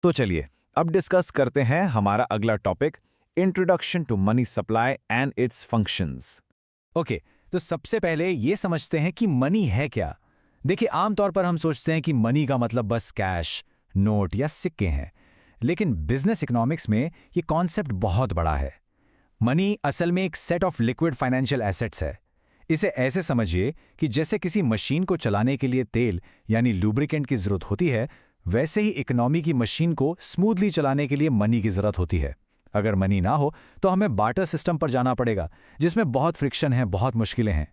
तो चलिए अब डिस्कस करते हैं हमारा अगला topic, introduction to money supply and its functions. Okay, तो सबसे पहले ये समझते हैं कि मनी है क्या। देखिए, आमतौर पर हम सोचते हैं कि मनी का मतलब बस कैश, नोट या सिक्के हैं, लेकिन बिजनेस इकोनॉमिक्स में ये कॉन्सेप्ट बहुत बड़ा है। मनी असल में एक set of liquid financial assets है। इसे ऐसे समझिए कि जैसे किसी मशीन को चलाने के लिए तेल यानी लुब्रिकेंट की जरूरत होती है, वैसे ही इकोनॉमी की मशीन को स्मूथली चलाने के लिए मनी की जरूरत होती है। अगर मनी ना हो तो हमें बार्टर सिस्टम पर जाना पड़ेगा, जिसमें बहुत फ्रिक्शन है, बहुत मुश्किलें हैं।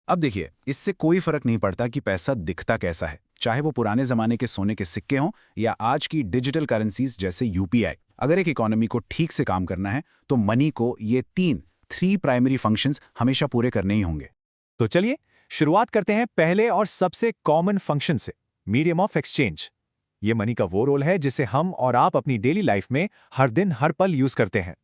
अब देखिए, इससे कोई फर्क नहीं पड़ता कि पैसा दिखता कैसा है, चाहे वो पुराने जमाने के सोने के सिक्के हों या आज की डिजिटल करेंसीज जैसे यूपीआई। अगर एक इकोनॉमी को ठीक से काम करना है तो मनी को ये थ्री प्राइमरी फंक्शंस हमेशा पूरे करने ही होंगे। तो चलिए शुरुआत करते हैं पहले और सबसे कॉमन फंक्शन से, मीडियम ऑफ एक्सचेंज। ये मनी का वो रोल है जिसे हम और आप अपनी डेली लाइफ में हर दिन हर पल यूज करते हैं।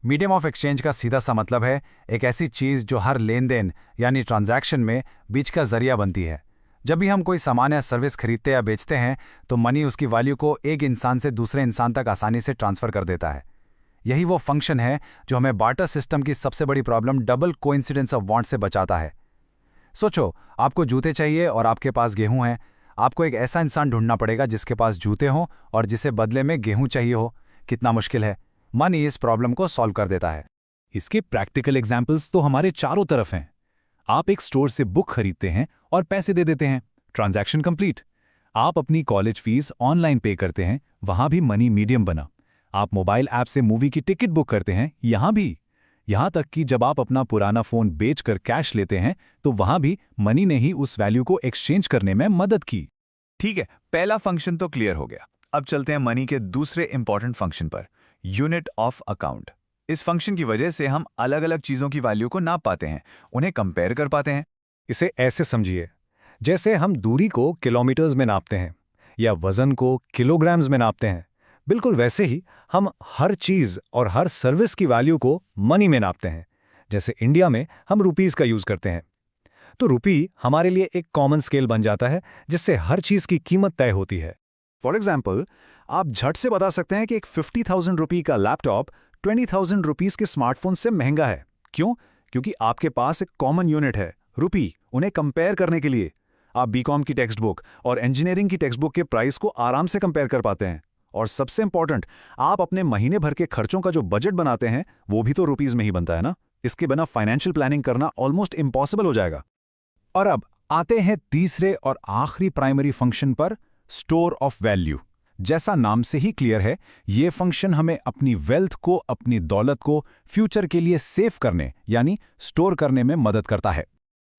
मीडियम ऑफ एक्सचेंज का सीधा सा मतलब है एक ऐसी चीज जो हर लेन देन यानी ट्रांजैक्शन में बीच का जरिया बनती है। जब भी हम कोई सामान या सर्विस खरीदते या बेचते हैं तो मनी उसकी वैल्यू को एक इंसान से दूसरे इंसान तक आसानी से ट्रांसफर कर देता है। यही वो फंक्शन है जो हमें बार्टर सिस्टम की सबसे बड़ी problem double coincidence of want say बचाता है। सोचो, आपको जूते चाहिए और आपके पास गेहूं है। आपको एक ऐसा इंसान ढूंढना पड़ेगा जिसके पास जूते हों और जिसे बदले में गेहूं चाहिए हो। कितना मुश्किल है। मनी इस प्रॉब्लम को सॉल्व कर देता है। इसके प्रैक्टिकल एग्जाम्पल्स तो हमारे चारों तरफ हैं। आप एक स्टोर से बुक खरीदते हैं और पैसे दे देते हैं, ट्रांजैक्शन कंप्लीट। आप अपनी कॉलेज फीस ऑनलाइन पे करते हैं, वहां भी मनी मीडियम बना। आप मोबाइल ऐप से मूवी की टिकट बुक करते हैं, यहां भी। यहां तक कि जब आप अपना पुराना फोन बेचकर कैश लेते हैं तो वहां भी मनी ने ही उस वैल्यू को एक्सचेंज करने में मदद की। ठीक है, पहला फंक्शन तो क्लियर हो गया। अब चलते हैं मनी के दूसरे इंपॉर्टेंट फंक्शन पर, यूनिट ऑफ अकाउंट। इस फंक्शन की वजह से हम अलग अलग चीजों की वैल्यू को नाप पाते हैं, उन्हें कंपेयर कर पाते हैं। इसे ऐसे समझिए, जैसे हम दूरी को किलोमीटर्स में नापते हैं या वजन को किलोग्राम्स में नापते हैं, बिल्कुल वैसे ही हम हर चीज और हर सर्विस की वैल्यू को मनी में नापते हैं। जैसे इंडिया में हम रुपीस का यूज करते हैं, तो रुपी हमारे लिए एक कॉमन स्केल बन जाता है जिससे हर चीज की कीमत तय होती है। फॉर एग्जाम्पल, आप झट से बता सकते हैं कि एक 50,000 रुपये का लैपटॉप 20,000 रुपीस के स्मार्टफोन से महंगा है। क्यों? क्योंकि आपके पास एक कॉमन यूनिट है, रुपी। उन्हें कंपेयर करने के लिए आप बीकॉम की टेक्स्ट बुक और इंजीनियरिंग की टेक्स्ट बुक के प्राइस को आराम से कंपेयर कर पाते हैं। और सबसे इंपॉर्टेंट, आप अपने महीने भर के खर्चों का जो बजट बनाते हैं वो भी तो रुपीस में ही बनता है ना। इसके बिना फाइनेंशियल प्लानिंग करना ऑलमोस्ट इम्पॉसिबल हो जाएगा। और अब आते हैं तीसरे और आखिरी प्राइमरी फंक्शन पर, स्टोर ऑफ वैल्यू। जैसा नाम से ही क्लियर है, ये फंक्शन हमें अपनी वेल्थ को, अपनी दौलत को फ्यूचर के लिए सेव करने यानी स्टोर करने में मदद करता है।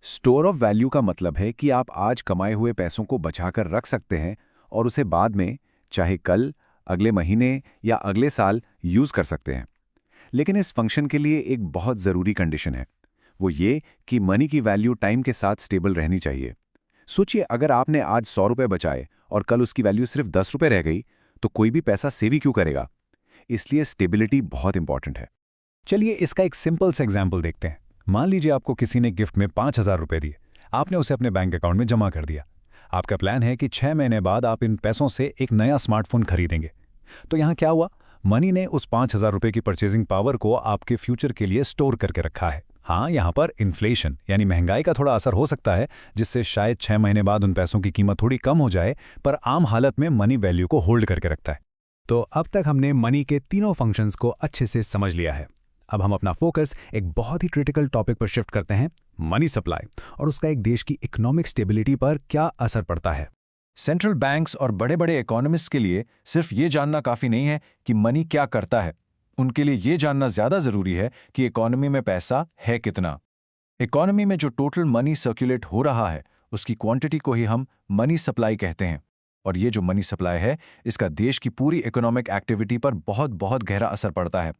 स्टोर ऑफ वैल्यू का मतलब है कि आप आज कमाए हुए पैसों को बचाकर रख सकते हैं और उसे बाद में, चाहे कल, अगले महीने या अगले साल, यूज कर सकते हैं। लेकिन इस फंक्शन के लिए एक बहुत ज़रूरी कंडीशन है, वो ये कि मनी की वैल्यू टाइम के साथ स्टेबल रहनी चाहिए। सोचिए, अगर आपने आज 100 रुपये बचाए और कल उसकी वैल्यू सिर्फ 10 रुपये रह गई, तो कोई भी पैसा सेव ही क्यों करेगा? इसलिए स्टेबिलिटी बहुत इंपॉर्टेंट है। चलिए इसका एक सिंपल सा एग्जाम्पल देखते हैं। मान लीजिए आपको किसी ने गिफ्ट में 5,000 रुपये दिए। आपने उसे अपने बैंक अकाउंट में जमा कर दिया। आपका प्लान है कि 6 महीने बाद आप इन पैसों से एक नया स्मार्टफोन खरीदेंगे। तो यहाँ क्या हुआ? मनी ने उस 5,000 रुपये की परचेजिंग पावर को आपके फ्यूचर के लिए स्टोर करके रखा है। हाँ, यहाँ पर इन्फ्लेशन यानी महंगाई का थोड़ा असर हो सकता है, जिससे शायद 6 महीने बाद उन पैसों की कीमत थोड़ी कम हो जाए, पर आम हालत में मनी वैल्यू को होल्ड करके रखता है। तो अब तक हमने मनी के तीनों फंक्शंस को अच्छे से समझ लिया है। अब हम अपना फोकस एक बहुत ही क्रिटिकल टॉपिक पर शिफ्ट करते हैं, मनी सप्लाई, और उसका एक देश की इकोनॉमिक स्टेबिलिटी पर क्या असर पड़ता है। सेंट्रल बैंक्स और बड़े बड़े इकोनॉमिस्ट के लिए सिर्फ ये जानना काफी नहीं है कि मनी क्या करता है। उनके लिए ये जानना ज्यादा जरूरी है कि इकोनॉमी में पैसा है कितना। इकोनॉमी में जो टोटल मनी सर्कुलेट हो रहा है, उसकी क्वांटिटी को ही हम मनी सप्लाई कहते हैं। और ये जो मनी सप्लाई है, इसका देश की पूरी इकोनॉमिक एक्टिविटी पर बहुत बहुत गहरा असर पड़ता है।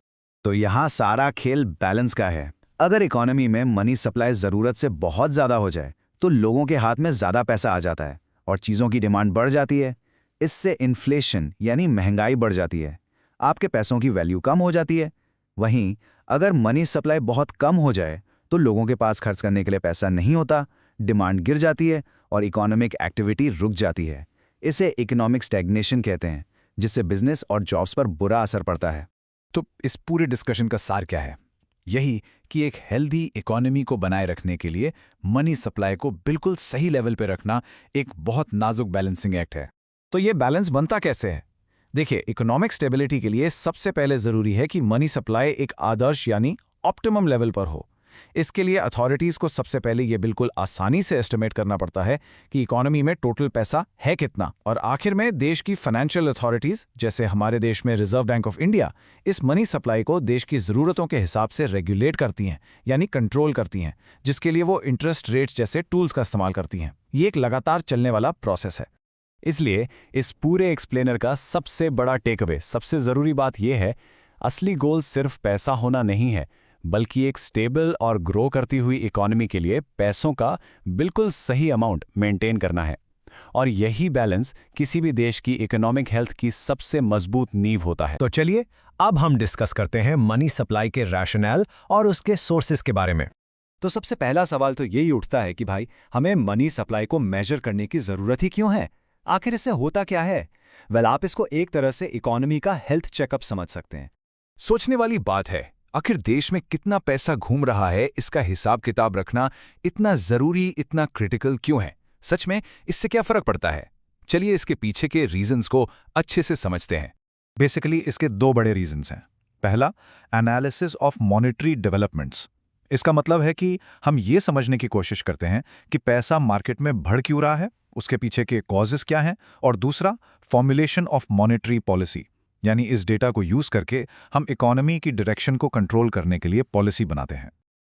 तो यहाँ सारा खेल बैलेंस का है। अगर इकोनॉमी में मनी सप्लाई ज़रूरत से बहुत ज़्यादा हो जाए तो लोगों के हाथ में ज़्यादा पैसा आ जाता है और चीज़ों की डिमांड बढ़ जाती है। इससे इन्फ्लेशन यानी महंगाई बढ़ जाती है, आपके पैसों की वैल्यू कम हो जाती है। वहीं अगर मनी सप्लाई बहुत कम हो जाए तो लोगों के पास खर्च करने के लिए पैसा नहीं होता, डिमांड गिर जाती है और इकोनॉमिक एक्टिविटी रुक जाती है। इसे इकोनॉमिक स्टैग्नेशन कहते हैं, जिससे बिजनेस और जॉब्स पर बुरा असर पड़ता है। तो इस पूरे डिस्कशन का सार क्या है? यही कि एक हेल्दी इकोनॉमी को बनाए रखने के लिए मनी सप्लाई को बिल्कुल सही लेवल पे रखना एक बहुत नाजुक बैलेंसिंग एक्ट है। तो ये बैलेंस बनता कैसे है? देखिए, इकोनॉमिक स्टेबिलिटी के लिए सबसे पहले जरूरी है कि मनी सप्लाई एक आदर्श यानी ऑप्टिमम लेवल पर हो। इसके लिए अथॉरिटीज को सबसे पहले ये बिल्कुल आसानी से एस्टिमेट करना पड़ता है कि इकोनॉमी में टोटल पैसा है कितना, और आखिर में देश की फाइनेंशियल अथॉरिटीज, जैसे हमारे देश में रिजर्व बैंक ऑफ इंडिया, इस मनी सप्लाई को देश की जरूरतों के हिसाब से रेगुलेट करती हैं, यानी कंट्रोल करती हैं, जिसके लिए वो इंटरेस्ट रेट्स जैसे टूल्स का इस्तेमाल करती हैं। ये एक लगातार चलने वाला प्रोसेस है। इसलिए इस पूरे एक्सप्लेनर का सबसे बड़ा टेकअवे, सबसे जरूरी बात यह है, असली गोल सिर्फ पैसा होना नहीं है, बल्कि एक स्टेबल और ग्रो करती हुई इकोनॉमी के लिए पैसों का बिल्कुल सही अमाउंट मेंटेन करना है। और यही बैलेंस किसी भी देश की इकोनॉमिक हेल्थ की सबसे मजबूत नींव होता है। तो चलिए अब हम डिस्कस करते हैं मनी सप्लाई के रैशनल और उसके सोर्सेस के बारे में। तो सबसे पहला सवाल तो यही उठता है कि भाई, हमें मनी सप्लाई को मेजर करने की जरूरत ही क्यों है? आखिर इससे होता क्या है? आप इसको एक तरह से इकोनॉमी का हेल्थ चेकअप समझ सकते हैं। सोचने वाली बात है, आखिर देश में कितना पैसा घूम रहा है, इसका हिसाब किताब रखना इतना जरूरी, इतना क्रिटिकल क्यों है? सच में इससे क्या फर्क पड़ता है? चलिए इसके पीछे के रीजंस को अच्छे से समझते हैं। बेसिकली इसके दो बड़े रीजंस हैं। पहला, एनालिसिस ऑफ मॉनेटरी डेवलपमेंट्स। इसका मतलब है कि हम ये समझने की कोशिश करते हैं कि पैसा मार्केट में बढ़ क्यों रहा है, उसके पीछे के कॉजेस क्या हैं। और दूसरा, फॉर्मुलेशन ऑफ मॉनेटरी पॉलिसी, यानी इस डेटा को यूज करके हम इकोनॉमी की डायरेक्शन को कंट्रोल करने के लिए पॉलिसी बनाते हैं।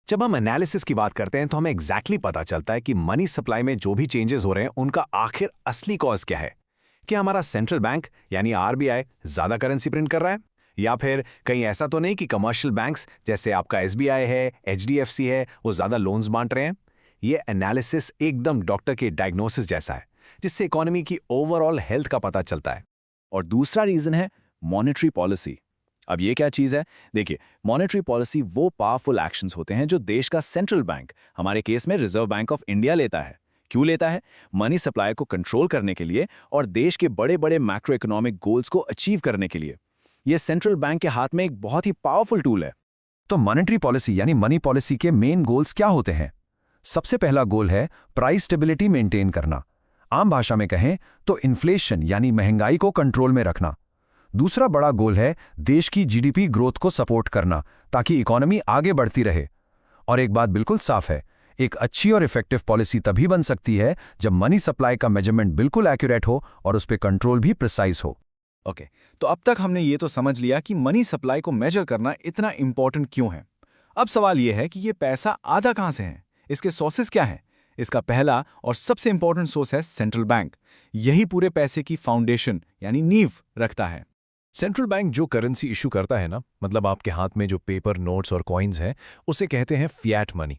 जब हम एनालिसिस की बात करते हैं तो हमें एग्जैक्टली पता चलता है कि मनी सप्लाई में जो भी चेंजेस हो रहे हैं उनका आखिर असली कॉज क्या है। क्या हमारा सेंट्रल बैंक यानी आरबीआई ज्यादा करेंसी प्रिंट कर रहा है, या फिर कहीं ऐसा तो नहीं कि कमर्शियल बैंक्स जैसे आपका एसबीआई है, एचडीएफसी है, वो ज्यादा लोन्स बांट रहे हैं? ये एनालिसिस एकदम डॉक्टर के डायग्नोसिस जैसा है, जिससे इकोनॉमी की ओवरऑल हेल्थ का पता चलता है। और दूसरा रीजन है मॉनेटरी पॉलिसी। अब ये क्या चीज है? देखिए, मॉनेटरी पॉलिसी वो पावरफुल एक्शंस होते हैं जो देश का सेंट्रल बैंक, हमारे केस में रिजर्व बैंक ऑफ इंडिया, लेता है। क्यों लेता है? मनी सप्लाई को कंट्रोल करने के लिए और देश के बड़े बड़े मैक्रो इकोनॉमिक गोल्स को अचीव करने के लिए। यह सेंट्रल बैंक के हाथ में एक बहुत ही पावरफुल टूल है। तो मॉनेटरी पॉलिसी यानी मनी पॉलिसी के मेन गोल्स क्या होते हैं? सबसे पहला गोल है प्राइस स्टेबिलिटी मेंटेन करना। आम भाषा में कहें तो इन्फ्लेशन यानी महंगाई को कंट्रोल में रखना। दूसरा बड़ा गोल है देश की जीडीपी ग्रोथ को सपोर्ट करना, ताकि इकोनॉमी आगे बढ़ती रहे। और एक बात बिल्कुल साफ है, एक अच्छी और इफेक्टिव पॉलिसी तभी बन सकती है जब मनी सप्लाई का मेजरमेंट बिल्कुल एक्यूरेट हो और उस पर कंट्रोल भी प्रिसाइज हो। ओके, तो अब तक हमने ये तो समझ लिया कि मनी सप्लाई को मेजर करना इतना इंपॉर्टेंट क्यों है। अब सवाल यह है कि ये पैसा आधा कहां से है, इसके सोर्सेस क्या हैं? इसका पहला और सबसे इंपॉर्टेंट सोर्स है सेंट्रल बैंक। यही पूरे पैसे की फाउंडेशन यानी नींव रखता है। सेंट्रल बैंक जो करेंसी इशू करता है ना, मतलब आपके हाथ में जो पेपर नोट्स और कॉइन्स हैं, उसे कहते हैं फिएट मनी।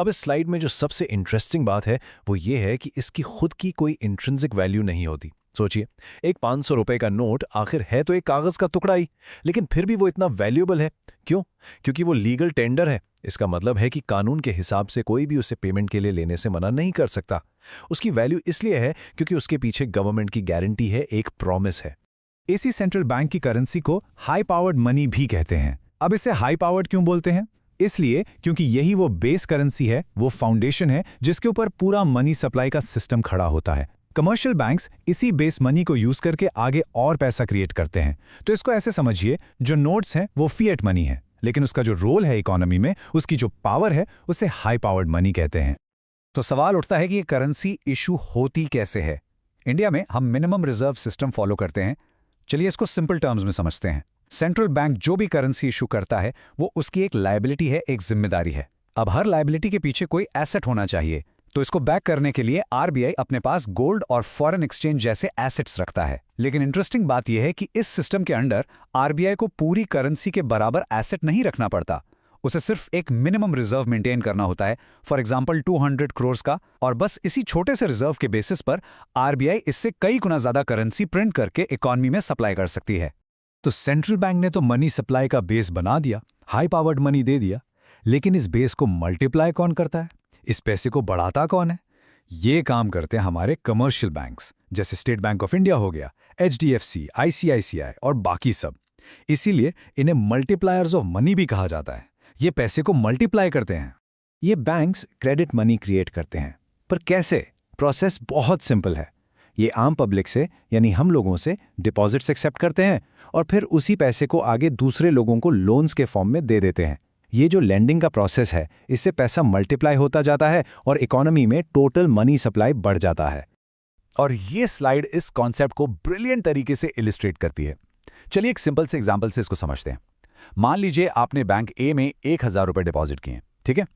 अब इस स्लाइड में जो सबसे इंटरेस्टिंग बात है वो ये है कि इसकी खुद की कोई इंट्रिंसिक वैल्यू नहीं होती। सोचिए, एक 500 रुपए का नोट आखिर है तो एक कागज का टुकड़ा ही, लेकिन फिर भी वो इतना वैल्यूएबल है। क्यों? क्योंकि वो लीगल टेंडर है। इसका मतलब है कि कानून के हिसाब से कोई भी उसे पेमेंट के लिए लेने से मना नहीं कर सकता। उसकी वैल्यू इसलिए है क्योंकि उसके पीछे गवर्नमेंट की गारंटी है, एक प्रॉमिस है। इसी सेंट्रल बैंक की करेंसी को हाई पावर्ड मनी भी कहते हैं। अब इसे हाई पावर्ड क्यों बोलते हैं? इसलिए क्योंकि यही वो बेस करेंसी है, वो फाउंडेशन है जिसके ऊपर पूरा मनी सप्लाई का सिस्टम खड़ा होता है। कमर्शियल बैंक्स इसी बेस मनी को यूज करके आगे और पैसा क्रिएट करते हैं। तो इसको ऐसे समझिए, जो नोट्स हैं वो फिएट मनी है, लेकिन उसका जो रोल है इकोनॉमी में, उसकी जो पावर है, उसे हाई पावर्ड मनी कहते हैं। तो सवाल उठता है कि ये करेंसी इशू होती कैसे है? इंडिया में हम मिनिमम रिजर्व सिस्टम फॉलो करते हैं। चलिए इसको सिंपल टर्म्स में समझते हैं। सेंट्रल बैंक जो भी करेंसी इशू करता है वो उसकी एक लायबिलिटी है, एक जिम्मेदारी है। अब हर लायबिलिटी के पीछे कोई एसेट होना चाहिए, तो इसको बैक करने के लिए आरबीआई अपने पास गोल्ड और फॉरेन एक्सचेंज जैसे एसेट्स रखता है। लेकिन इंटरेस्टिंग बात यह है कि इस सिस्टम के अंडर आरबीआई को पूरी करेंसी के बराबर एसेट नहीं रखना पड़ता। उसे सिर्फ एक मिनिमम रिजर्व मेंटेन करना होता है, फॉर एग्जांपल 200 करोड़ का, और बस इसी छोटे से रिजर्व के बेसिस पर आरबीआई इससे कई गुना ज्यादा करेंसी प्रिंट करके इकोनॉमी में सप्लाई कर सकती है। तो सेंट्रल बैंक ने तो मनी सप्लाई का बेस बना दिया, हाई पावर्ड मनी दे दिया, लेकिन इस बेस को मल्टीप्लाई कौन करता है? इस पैसे को बढ़ाता कौन है? ये काम करते हैं हमारे कमर्शियल बैंक्स, जैसे स्टेट बैंक ऑफ इंडिया हो गया, HDFC, ICICI और बाकी सब। इसीलिए इन्हें मल्टीप्लायर्स ऑफ मनी भी कहा जाता है। ये पैसे को मल्टीप्लाई करते हैं। ये बैंक्स क्रेडिट मनी क्रिएट करते हैं, पर कैसे? प्रोसेस बहुत सिंपल है। ये आम पब्लिक से यानी हम लोगों से डिपॉजिट्स एक्सेप्ट करते हैं और फिर उसी पैसे को आगे दूसरे लोगों को लोन्स के फॉर्म में दे देते हैं। ये जो लेंडिंग का प्रोसेस है, इससे पैसा मल्टीप्लाई होता जाता है और इकोनॉमी में टोटल मनी सप्लाई बढ़ जाता है। और ये स्लाइड इस कॉन्सेप्ट को ब्रिलियंट तरीके से इलिस्ट्रेट करती है। चलिए एक सिंपल से एग्जांपल से इसको समझते हैं। मान लीजिए आपने बैंक ए में 1000 रुपए डिपॉजिट किए हैं, ठीक है?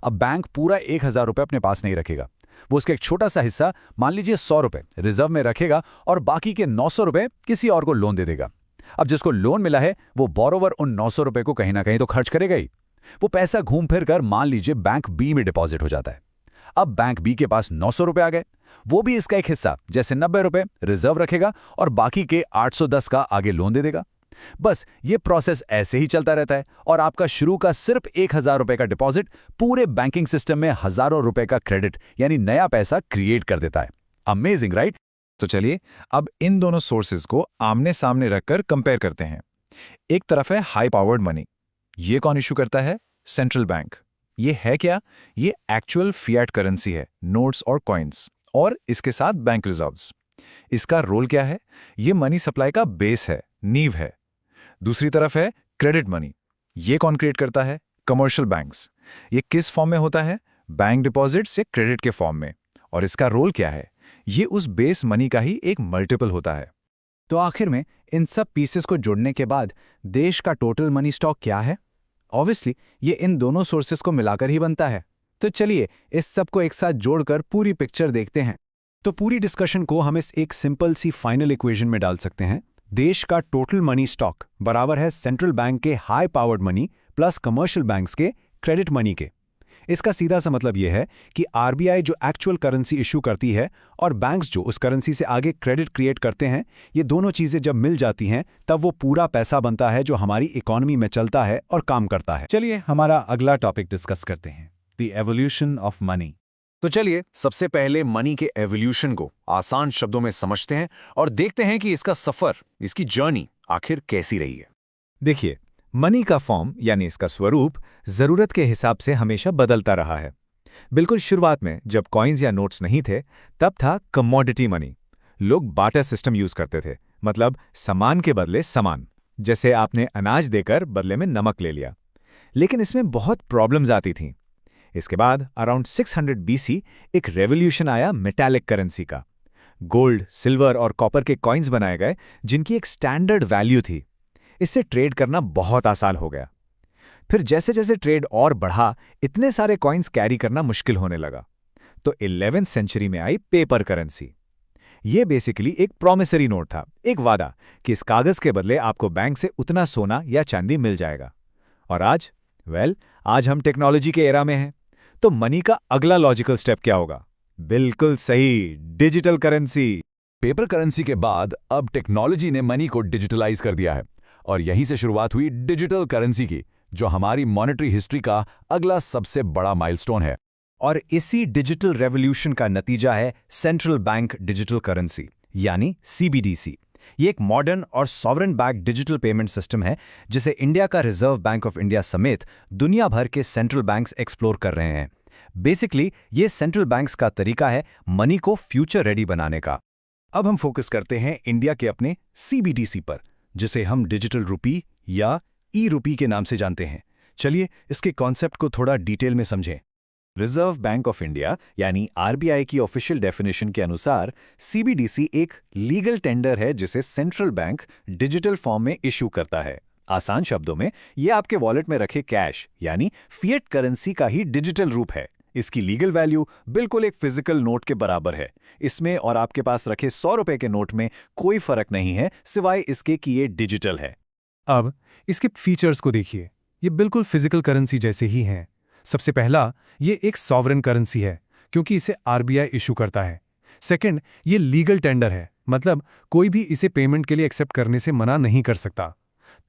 अब बैंक पूरा 1000 रुपए अपने पास नहीं रखेगा। वो उसका एक छोटा सा हिस्सा, मान लीजिए 100 रुपए रिजर्व में रखेगा और बाकी के 900 रुपए किसी और को लोन दे देगा। अब जिसको लोन मिला है वो बोरोवर उन 900 रुपए को कहीं ना कहीं तो खर्च करेगा ही। वो पैसा घूम फिर कर मान लीजिए बैंक बी में डिपॉजिट हो जाता है। अब बैंक बी के पास 900 रुपए आ गए। वो भी इसका एक हिस्सा जैसे 90 रुपए रिजर्व रखेगा और बाकी के 810 का आगे लोन दे देगा। बस ये प्रोसेस ऐसे ही चलता रहता है और आपका शुरू का सिर्फ 1000 रुपए का डिपॉजिट पूरे बैंकिंग सिस्टम में हजारों रुपए का क्रेडिट यानी नया पैसा क्रिएट कर देता है। Amazing, right? तो चलिए अब इन दोनों सोर्सेज को आमने सामने रखकर कंपेयर करते हैं। एक तरफ है हाई पावर्ड मनी। ये कौन इशू करता है? Central bank. ये है क्या? ये एक्चुअल फिएट करेंसी है, नोट्स और कॉइन्स, और इसके साथ बैंक रिजर्व्स। इसका रोल क्या है? ये मनी सप्लाई का बेस है, नींव है। दूसरी तरफ है क्रेडिट मनी। ये कौन क्रिएट करता है? Commercial banks. ये किस फॉर्म में होता है? बैंक डिपॉजिट्स या क्रेडिट के फॉर्म में। और इसका रोल क्या है? ये उस बेस मनी का ही एक मल्टीपल होता है। तो आखिर में इन सब पीसेस को जोड़ने के बाद देश का टोटल मनी स्टॉक क्या है? ऑब्वियसली ये इन दोनों सोर्सेस को मिलाकर ही बनता है। तो चलिए इस सब को एक साथ जोड़कर पूरी पिक्चर देखते हैं। तो पूरी डिस्कशन को हम इस एक सिंपल सी फाइनल इक्वेशन में डाल सकते हैं। देश का टोटल मनी स्टॉक बराबर है सेंट्रल बैंक के high powered money plus commercial banks के क्रेडिट मनी के। इसका सीधा सा मतलब यह है कि आरबीआई जो एक्चुअल करेंसी इशू करती है और बैंक्स जो उस करेंसी से आगे क्रेडिट क्रिएट करते हैं, ये दोनों चीजें जब मिल जाती हैं तब वो पूरा पैसा बनता है जो हमारी इकोनॉमी में चलता है और काम करता है। चलिए हमारा अगला टॉपिक डिस्कस करते हैं, द एवोल्यूशन ऑफ मनी। तो चलिए सबसे पहले मनी के एवोल्यूशन को आसान शब्दों में समझते हैं और देखते हैं कि इसका सफर, इसकी जर्नी आखिर कैसी रही है। देखिए, मनी का फॉर्म यानी इसका स्वरूप जरूरत के हिसाब से हमेशा बदलता रहा है। बिल्कुल शुरुआत में जब कॉइन्स या नोट्स नहीं थे तब था कमोडिटी मनी। लोग बार्टर सिस्टम यूज करते थे, मतलब सामान के बदले सामान। जैसे आपने अनाज देकर बदले में नमक ले लिया। लेकिन इसमें बहुत प्रॉब्लम्स आती थीं। इसके बाद अराउंड 600 BC एक रेवोल्यूशन आया मेटालिक करेंसी का। गोल्ड, सिल्वर और कॉपर के कॉइन्स बनाए गए जिनकी एक स्टैंडर्ड वैल्यू थी। इससे ट्रेड करना बहुत आसान हो गया। फिर जैसे जैसे ट्रेड और बढ़ा, इतने सारे कॉइन्स कैरी करना मुश्किल होने लगा। तो 11वीं सेंचुरी में आई पेपर करेंसी। ये बेसिकली एक प्रॉमिसरी नोट था, एक वादा कि इस कागज के बदले आपको बैंक से उतना सोना या चांदी मिल जाएगा। और आज आज हम टेक्नोलॉजी के एरा में हैं। तो मनी का अगला लॉजिकल स्टेप क्या होगा? बिल्कुल सही, डिजिटल करेंसी। पेपर करेंसी के बाद अब टेक्नोलॉजी ने मनी को डिजिटलाइज कर दिया है और यहीं से शुरुआत हुई डिजिटल करेंसी की, जो हमारी मॉनेटरी हिस्ट्री का अगला सबसे बड़ा माइलस्टोन है। और इसी डिजिटल रेवोल्यूशन का नतीजा है सेंट्रल बैंक डिजिटल करेंसी यानी CBDC। ये एक मॉडर्न और sovereign backed digital payment system है जिसे इंडिया का रिजर्व बैंक ऑफ इंडिया समेत दुनिया भर के सेंट्रल बैंक्स एक्सप्लोर कर रहे हैं। बेसिकली ये सेंट्रल बैंक्स का तरीका है मनी को फ्यूचर रेडी बनाने का। अब हम फोकस करते हैं इंडिया के अपने CBDC पर, जिसे हम डिजिटल रुपी या ई-रुपी के नाम से जानते हैं। चलिए इसके कॉन्सेप्ट को थोड़ा डिटेल में समझें। रिजर्व बैंक ऑफ इंडिया यानी आरबीआई की ऑफिशियल डेफिनेशन के अनुसार CBDC एक लीगल टेंडर है जिसे सेंट्रल बैंक डिजिटल फॉर्म में इशू करता है। आसान शब्दों में ये आपके वॉलेट में रखे कैश यानी फिएट करेंसी का ही डिजिटल रूप है। इसकी लीगल वैल्यू बिल्कुल एक फिजिकल नोट के बराबर है। इसमें और आपके पास रखे 100 रुपए के नोट में कोई फर्क नहीं है सिवाय इसके कि ये डिजिटल है। अब इसके फीचर्स को देखिए, ये बिल्कुल फिजिकल करेंसी जैसे ही हैं। सबसे पहला, ये एक सॉवरेन करेंसी है क्योंकि इसे आरबीआई इशू करता है। सेकंड, ये लीगल टेंडर है, मतलब कोई भी इसे पेमेंट के लिए एक्सेप्ट करने से मना नहीं कर सकता।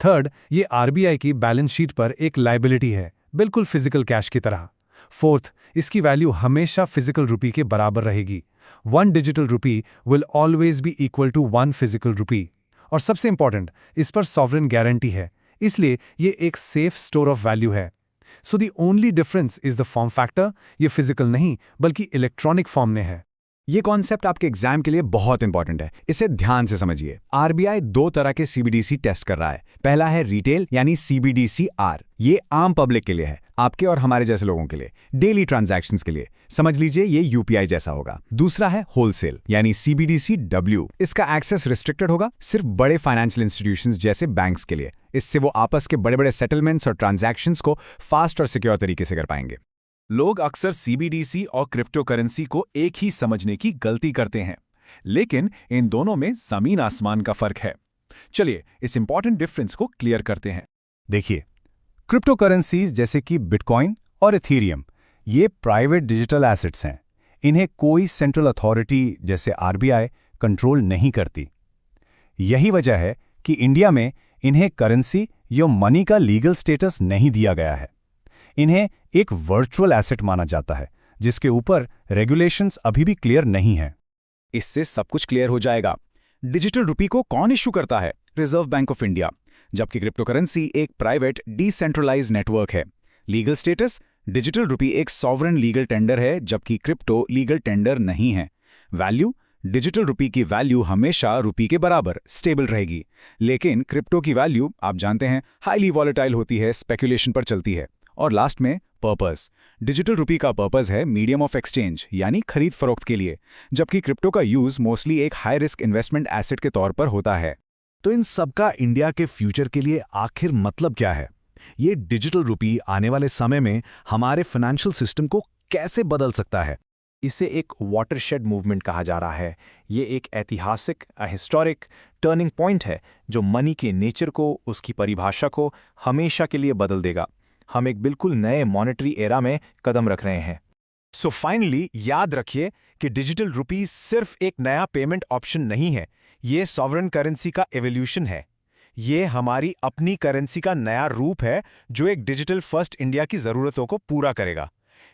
थर्ड, ये आरबीआई की बैलेंस शीट पर एक लायबिलिटी है, बिल्कुल फिजिकल कैश की तरह। फोर्थ, इसकी वैल्यू हमेशा फिजिकल रुपी के बराबर रहेगी। 1 digital rupee will always be equal to 1 physical rupee. और सबसे इंपॉर्टेंट, इस पर सॉवरेन गारंटी है, इसलिए ये एक सेफ स्टोर ऑफ वैल्यू है। So the only difference is the form factor. ये फिजिकल नहीं बल्कि इलेक्ट्रॉनिक फॉर्म में है। ये कॉन्सेप्ट आपके एग्जाम के लिए बहुत इंपॉर्टेंट है, इसे ध्यान से समझिए। आरबीआई 2 तरह के सीबीडीसी टेस्ट कर रहा है। पहला है रिटेल यानी सीबीडीसी आर, ये आम पब्लिक के लिए है, आपके और हमारे जैसे लोगों के लिए, डेली ट्रांजैक्शंस के लिए। समझ लीजिए ये यूपीआई जैसा होगा। दूसरा है होलसेल यानी सीबीडीसी डब्ल्यू। इसका एक्सेस रिस्ट्रिक्टेड होगा, सिर्फ बड़े फाइनेंशियल इंस्टीट्यूशंस जैसे बैंक्स के लिए। इससे वो आपस के बड़े बड़े सेटलमेंट्स और ट्रांजैक्शंस को फास्ट और सिक्योर तरीके से कर पाएंगे। लोग अक्सर सीबीडीसी और क्रिप्टो करेंसी को एक ही समझने की गलती करते हैं, लेकिन इन दोनों में जमीन आसमान का फर्क है। चलिए इस इंपॉर्टेंट डिफरेंस को क्लियर करते हैं। देखिए, क्रिप्टो करेंसीज जैसे कि बिटकॉइन और इथेरियम, ये प्राइवेट डिजिटल एसेट्स हैं। इन्हें कोई सेंट्रल अथॉरिटी जैसे आरबीआई कंट्रोल नहीं करती। यही वजह है कि इंडिया में इन्हें करेंसी या मनी का लीगल स्टेटस नहीं दिया गया है। इन्हें एक वर्चुअल एसेट माना जाता है, जिसके ऊपर रेगुलेशंस अभी भी क्लियर नहीं हैं। इससे सब कुछ क्लियर हो जाएगा। डिजिटल रुपी को कौन इशू करता है? रिजर्व बैंक ऑफ इंडिया, जबकि क्रिप्टो करेंसी एक प्राइवेट डिसेंट्रलाइज्ड नेटवर्क है। लीगल स्टेटस, डिजिटल रुपी एक सॉवरेन लीगल टेंडर है, जबकि क्रिप्टो लीगल टेंडर नहीं है। वैल्यू, डिजिटल रुपी की वैल्यू हमेशा रुपी के बराबर स्टेबल रहेगी, लेकिन क्रिप्टो की वैल्यू आप जानते हैं हाईली वॉलेटाइल होती है, स्पेकुलेशन पर चलती है। और लास्ट में पर्पस, डिजिटल रुपी का पर्पस है मीडियम ऑफ एक्सचेंज यानी खरीद फरोख्त के लिए, जबकि क्रिप्टो का यूज मोस्टली एक हाई रिस्क इन्वेस्टमेंट एसेट के तौर पर होता है। तो इन सबका इंडिया के फ्यूचर के लिए आखिर मतलब क्या है? ये डिजिटल रुपी आने वाले समय में हमारे फाइनेंशियल सिस्टम को कैसे बदल सकता है? इसे एक वाटरशेड मूवमेंट कहा जा रहा है। ये एक ऐतिहासिक, हिस्टोरिक टर्निंग पॉइंट है जो मनी के नेचर को, उसकी परिभाषा को हमेशा के लिए बदल देगा। हम एक बिल्कुल नए मॉनेटरी एरा में कदम रख रहे हैं। सो फाइनली याद रखिए कि डिजिटल रुपी सिर्फ एक नया पेमेंट ऑप्शन नहीं है, ये सॉवरेन करेंसी का एवोल्यूशन है। ये हमारी अपनी करेंसी का नया रूप है जो एक डिजिटल फर्स्ट इंडिया की ज़रूरतों को पूरा करेगा।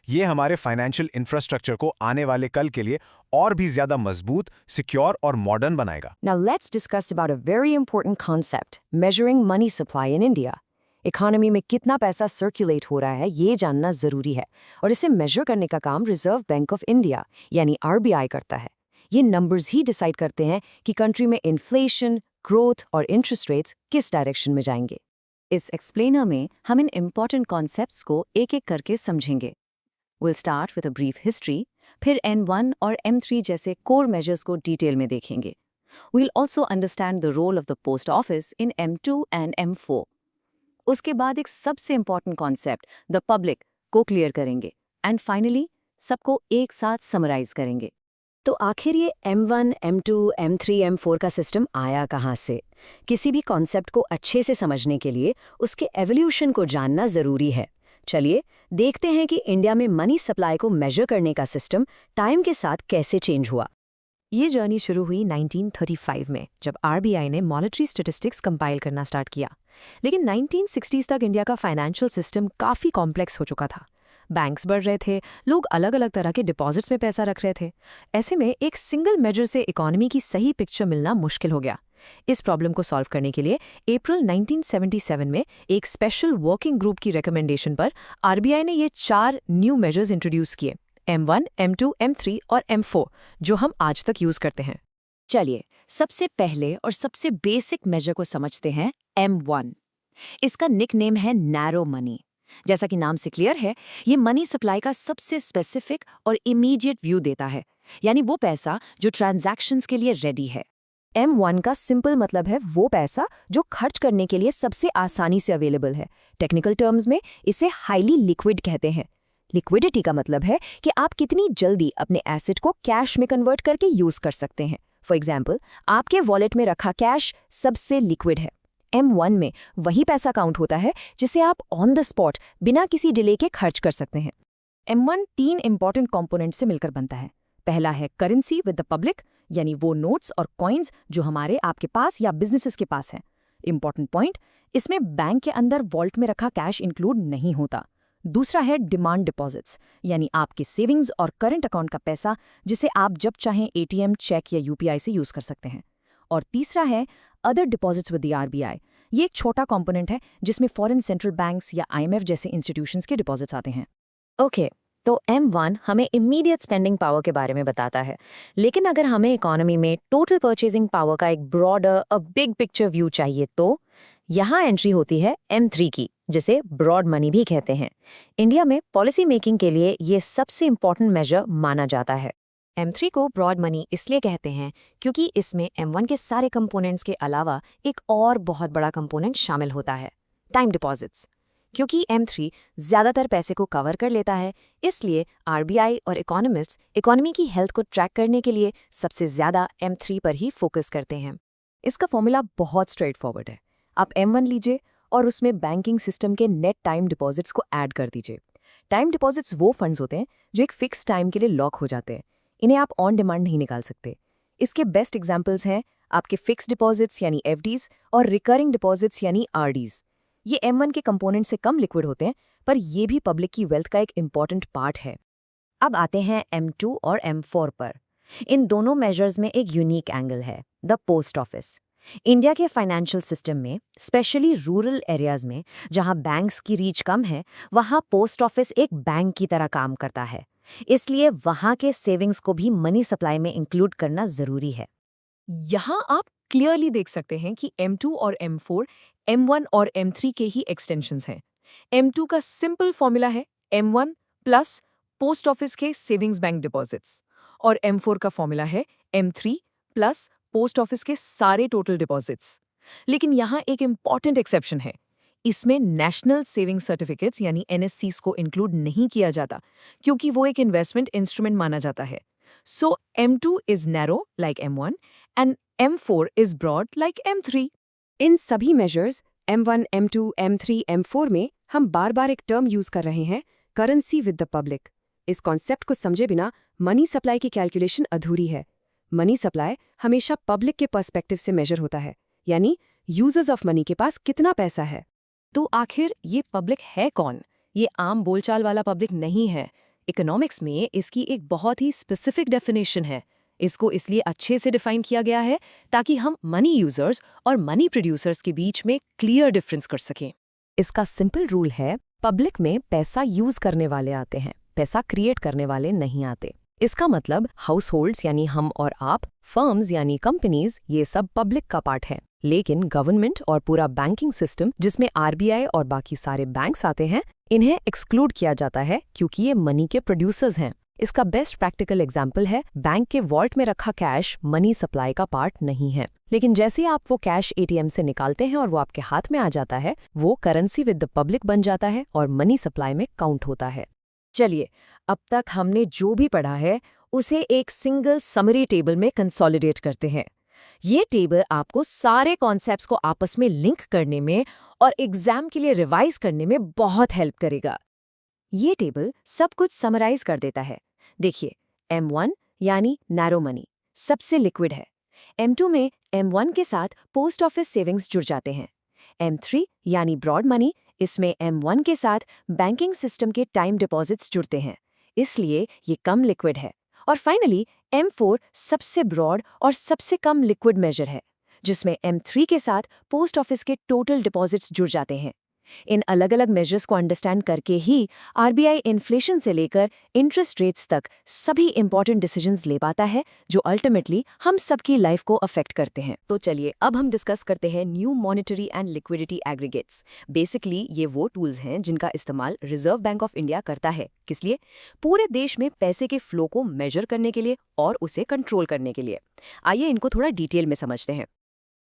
ये हमारे फाइनेंशियल इंफ्रास्ट्रक्चर को आने वाले कल के लिए और भी ज़्यादा मजबूत, सिक्योर और मॉडर्न बनाएगा। Now let's discuss about a very important concept, measuring money supply in India. Economy में कितना पैसा सर्कुलेट हो रहा है ये जानना जरूरी है, और इसे मेजर करने का काम रिजर्व बैंक ऑफ इंडिया यानी आरबीआई करता है। ये नंबर्स ही डिसाइड करते हैं कि कंट्री में इन्फ्लेशन, ग्रोथ और इंटरेस्ट रेट्स किस डायरेक्शन में जाएंगे। इस एक्सप्लेनर में हम इन इम्पॉर्टेंट कॉन्सेप्ट्स को एक एक करके समझेंगे। Will start with a brief history, फिर N1 और M3 जैसे कोर मेजर्स को डिटेल में देखेंगे। We'll also understand the role of the post office in M2 and M4। उसके बाद एक सबसे इंपॉर्टेंट कॉन्सेप्ट, द पब्लिक, को क्लियर करेंगे एंड फाइनली सबको एक साथ समराइज करेंगे। तो आखिर ये M1, M2, M3, M4 का सिस्टम आया कहाँ से? किसी भी कॉन्सेप्ट को अच्छे से समझने के लिए उसके एवोल्यूशन को जानना ज़रूरी है। चलिए देखते हैं कि इंडिया में मनी सप्लाई को मेजर करने का सिस्टम टाइम के साथ कैसे चेंज हुआ। ये जर्नी शुरू हुई 1935 में, जब आरबीआई ने मॉनेटरी स्टैटिस्टिक्स कंपाइल करना स्टार्ट किया। लेकिन 1960s तक इंडिया का फाइनेंशियल सिस्टम काफ़ी कॉम्प्लेक्स हो चुका था। बैंक्स बढ़ रहे थे, लोग अलग अलग तरह के डिपॉजिट्स में पैसा रख रहे थे। ऐसे में एक सिंगल मेजर से इकोनॉमी की सही पिक्चर मिलना मुश्किल हो गया। इस प्रॉब्लम को सॉल्व करने के लिए अप्रैल 1977 में एक स्पेशल वर्किंग ग्रुप की रिकमेंडेशन पर आरबीआई ने ये 4 न्यू मेजर्स इंट्रोड्यूस किए, M1, M2, M3 और M4, जो हम आज तक यूज करते हैं। चलिए सबसे पहले और सबसे बेसिक मेजर को समझते हैं, M1। इसका निकनेम है नैरो मनी। जैसा कि नाम से क्लियर है, ये मनी सप्लाई का सबसे स्पेसिफिक और इमीडिएट व्यू देता है, यानी वो पैसा जो ट्रांजैक्शंस के लिए रेडी है। M1 का सिंपल मतलब है वो पैसा जो खर्च करने के लिए सबसे आसानी से अवेलेबल है। टेक्निकल टर्म्स में इसे हाईली लिक्विड कहते हैं। लिक्विडिटी का मतलब है कि आप कितनी जल्दी अपने एसेट को कैश में कन्वर्ट करके यूज कर सकते हैं। फॉर एग्जाम्पल, आपके वॉलेट में रखा कैश सबसे लिक्विड है। M1 में वही पैसा काउंट होता है जिसे आप ऑन द स्पॉट बिना किसी डिले के खर्च कर सकते हैं। M1 3 इंपॉर्टेंट कंपोनेंट से मिलकर बनता है। पहला है करेंसी विद द पब्लिक, यानी वो नोट्स और कॉइन्स जो हमारे, आपके पास या बिजनेसेस के पास हैं। इंपॉर्टेंट पॉइंट, इसमें बैंक के अंदर वॉल्ट में रखा कैश इंक्लूड नहीं होता। दूसरा है डिमांड डिपॉजिट्स, यानी आपके सेविंग्स और करंट अकाउंट का पैसा जिसे आप जब चाहें एटीएम, चेक या यूपीआई से यूज कर सकते हैं। और तीसरा है other deposits with the RBI. ये एक छोटा कंपोनेंट है जिसमें फॉरेन सेंट्रल बैंक्स या आईएमएफ जैसे इंस्टीट्यूशंस के डिपॉजिट्स आते हैं। ओके, तो M1 हमें इमीडिएट स्पेंडिंग पावर के बारे में बताता है, लेकिन अगर हमें इकोनॉमी में टोटल परचेजिंग पावर का एक ब्रॉडर बिग पिक्चर व्यू चाहिए तो यहाँ एंट्री होती है M3 की, जिसे ब्रॉड मनी भी कहते हैं। इंडिया में पॉलिसी मेकिंग के लिए ये सबसे इंपॉर्टेंट मेजर माना जाता है। M3 को ब्रॉड मनी इसलिए कहते हैं क्योंकि इसमें M1 के सारे कंपोनेंट्स के अलावा एक और बहुत बड़ा कंपोनेंट शामिल होता है, टाइम डिपॉजिट्स। क्योंकि M3 ज़्यादातर पैसे को कवर कर लेता है, इसलिए आरबीआई और इकोनॉमिस्ट इकोनॉमी की हेल्थ को ट्रैक करने के लिए सबसे ज़्यादा M3 पर ही फोकस करते हैं। इसका फॉर्मूला बहुत स्ट्रेट फॉरवर्ड है। आप M1 लीजिए और उसमें बैंकिंग सिस्टम के नेट टाइम डिपॉजिट्स को ऐड कर दीजिए। टाइम डिपॉजिट्स वो फंड्स होते हैं जो एक फिक्स टाइम के लिए लॉक हो जाते हैं। इन्हें आप ऑन डिमांड नहीं निकाल सकते। इसके बेस्ट एग्जाम्पल्स हैं आपके फिक्स डिपॉजिट्स यानी FDs और रिकरिंग डिपॉजिट्स यानी RDs। ये M1 के कंपोनेंट से कम लिक्विड होते हैं, पर ये भी पब्लिक की वेल्थ का एक इम्पॉर्टेंट पार्ट है। अब आते हैं M2 और M4 पर। इन दोनों मेजर्स में एक यूनिक एंगल है, द पोस्ट ऑफिस। इंडिया के फाइनेंशियल सिस्टम में, स्पेशली रूरल एरियाज में जहां बैंक्स की रीच कम है, वहां पोस्ट ऑफिस एक बैंक की तरह काम करता है। इसलिए वहां के सेविंग्स को भी मनी सप्लाई में इंक्लूड करना जरूरी है। यहाँ आप क्लियरली देख सकते हैं कि M2 और M4 M1 और M3 के ही एक्सटेंशंस हैं। M2 का सिंपल फॉर्मूला है M1 प्लस पोस्ट ऑफिस के सेविंग्स बैंक डिपॉजिट्स, और M4 का फॉर्मूला है M3 प्लस पोस्ट ऑफिस के सारे टोटल डिपॉजिट्स। लेकिन यहाँ एक इम्पॉर्टेंट एक्सेप्शन है, इसमें नेशनल सेविंग सर्टिफिकेट्स यानी NSCs को इंक्लूड नहीं किया जाता, क्योंकि वो एक इन्वेस्टमेंट इंस्ट्रूमेंट माना जाता है। So M2 is narrow like M1 and M4 is broad like M3। इन सभी measures M1, M2, M3, M4 में हम बार बार एक टर्म यूज कर रहे हैं, करेंसी विद द पब्लिक। इस कॉन्सेप्ट को समझे बिना मनी सप्लाई की कैलकुलेशन अधूरी है। मनी सप्लाई हमेशा पब्लिक के पर्सपेक्टिव से मेजर होता है, यानी यूजर्स ऑफ मनी के पास कितना पैसा है। तो आखिर ये पब्लिक है कौन? ये आम बोलचाल वाला पब्लिक नहीं है। इकोनॉमिक्स में इसकी एक बहुत ही स्पेसिफिक डेफिनेशन है। इसको इसलिए अच्छे से डिफाइन किया गया है ताकि हम मनी यूजर्स और मनी प्रोड्यूसर्स के बीच में क्लियर डिफरेंस कर सकें। इसका सिंपल रूल है, पब्लिक में पैसा यूज करने वाले आते हैं, पैसा क्रिएट करने वाले नहीं आते। इसका मतलब हाउस होल्ड्स यानी हम और आप, फर्म्स यानी कंपनीज, ये सब पब्लिक का पार्ट है। लेकिन गवर्नमेंट और पूरा बैंकिंग सिस्टम जिसमें आरबीआई और बाकी सारे बैंक्स आते हैं, इन्हें एक्सक्लूड किया जाता है क्योंकि ये मनी के प्रोड्यूसर्स हैं। इसका बेस्ट प्रैक्टिकल एग्जाम्पल है, बैंक के वॉल्ट में रखा कैश मनी सप्लाई का पार्ट नहीं है। लेकिन जैसे आप वो कैश एटीएम से निकालते हैं और वो आपके हाथ में आ जाता है, वो करेंसी विद द पब्लिक बन जाता है और मनी सप्लाई में काउंट होता है। चलिए, अब तक हमने जो भी पढ़ा है उसे एक सिंगल समरी टेबल में कंसोलिडेट करते हैं। ये टेबल आपको सारे कॉन्सेप्ट्स को आपस में लिंक करने में और एग्जाम के लिए रिवाइज करने में बहुत हेल्प करेगा। ये टेबल सब कुछ समराइज कर देता है। देखिए, M1 यानी नैरो मनी सबसे लिक्विड है। M2 में M1 के साथ पोस्ट ऑफिस सेविंग्स जुड़ जाते हैं। M3 यानी ब्रॉड मनी, इसमें M1 के साथ बैंकिंग सिस्टम के टाइम डिपॉजिट्स जुड़ते हैं, इसलिए ये कम लिक्विड है। और फाइनली M4 सबसे ब्रॉड और सबसे कम लिक्विड मेजर है, जिसमें M3 के साथ पोस्ट ऑफिस के टोटल डिपॉजिट्स जुड़ जाते हैं। इन अलग अलग मेजर्स को अंडरस्टैंड करके ही आरबीआई इन्फ्लेशन से लेकर इंटरेस्ट रेट्स तक सभी इंपॉर्टेंट डिसीजंस ले पाता है, जो अल्टीमेटली हम सबकी लाइफ को अफेक्ट करते हैं। तो चलिए अब हम डिस्कस करते हैं new monetary and liquidity aggregates. Basically ये वो टूल्स हैं जिनका इस्तेमाल रिजर्व बैंक ऑफ इंडिया करता है। किस लिए? पूरे देश में पैसे के फ्लो को मेजर करने के लिए और उसे कंट्रोल करने के लिए। आइए इनको थोड़ा डिटेल में समझते हैं।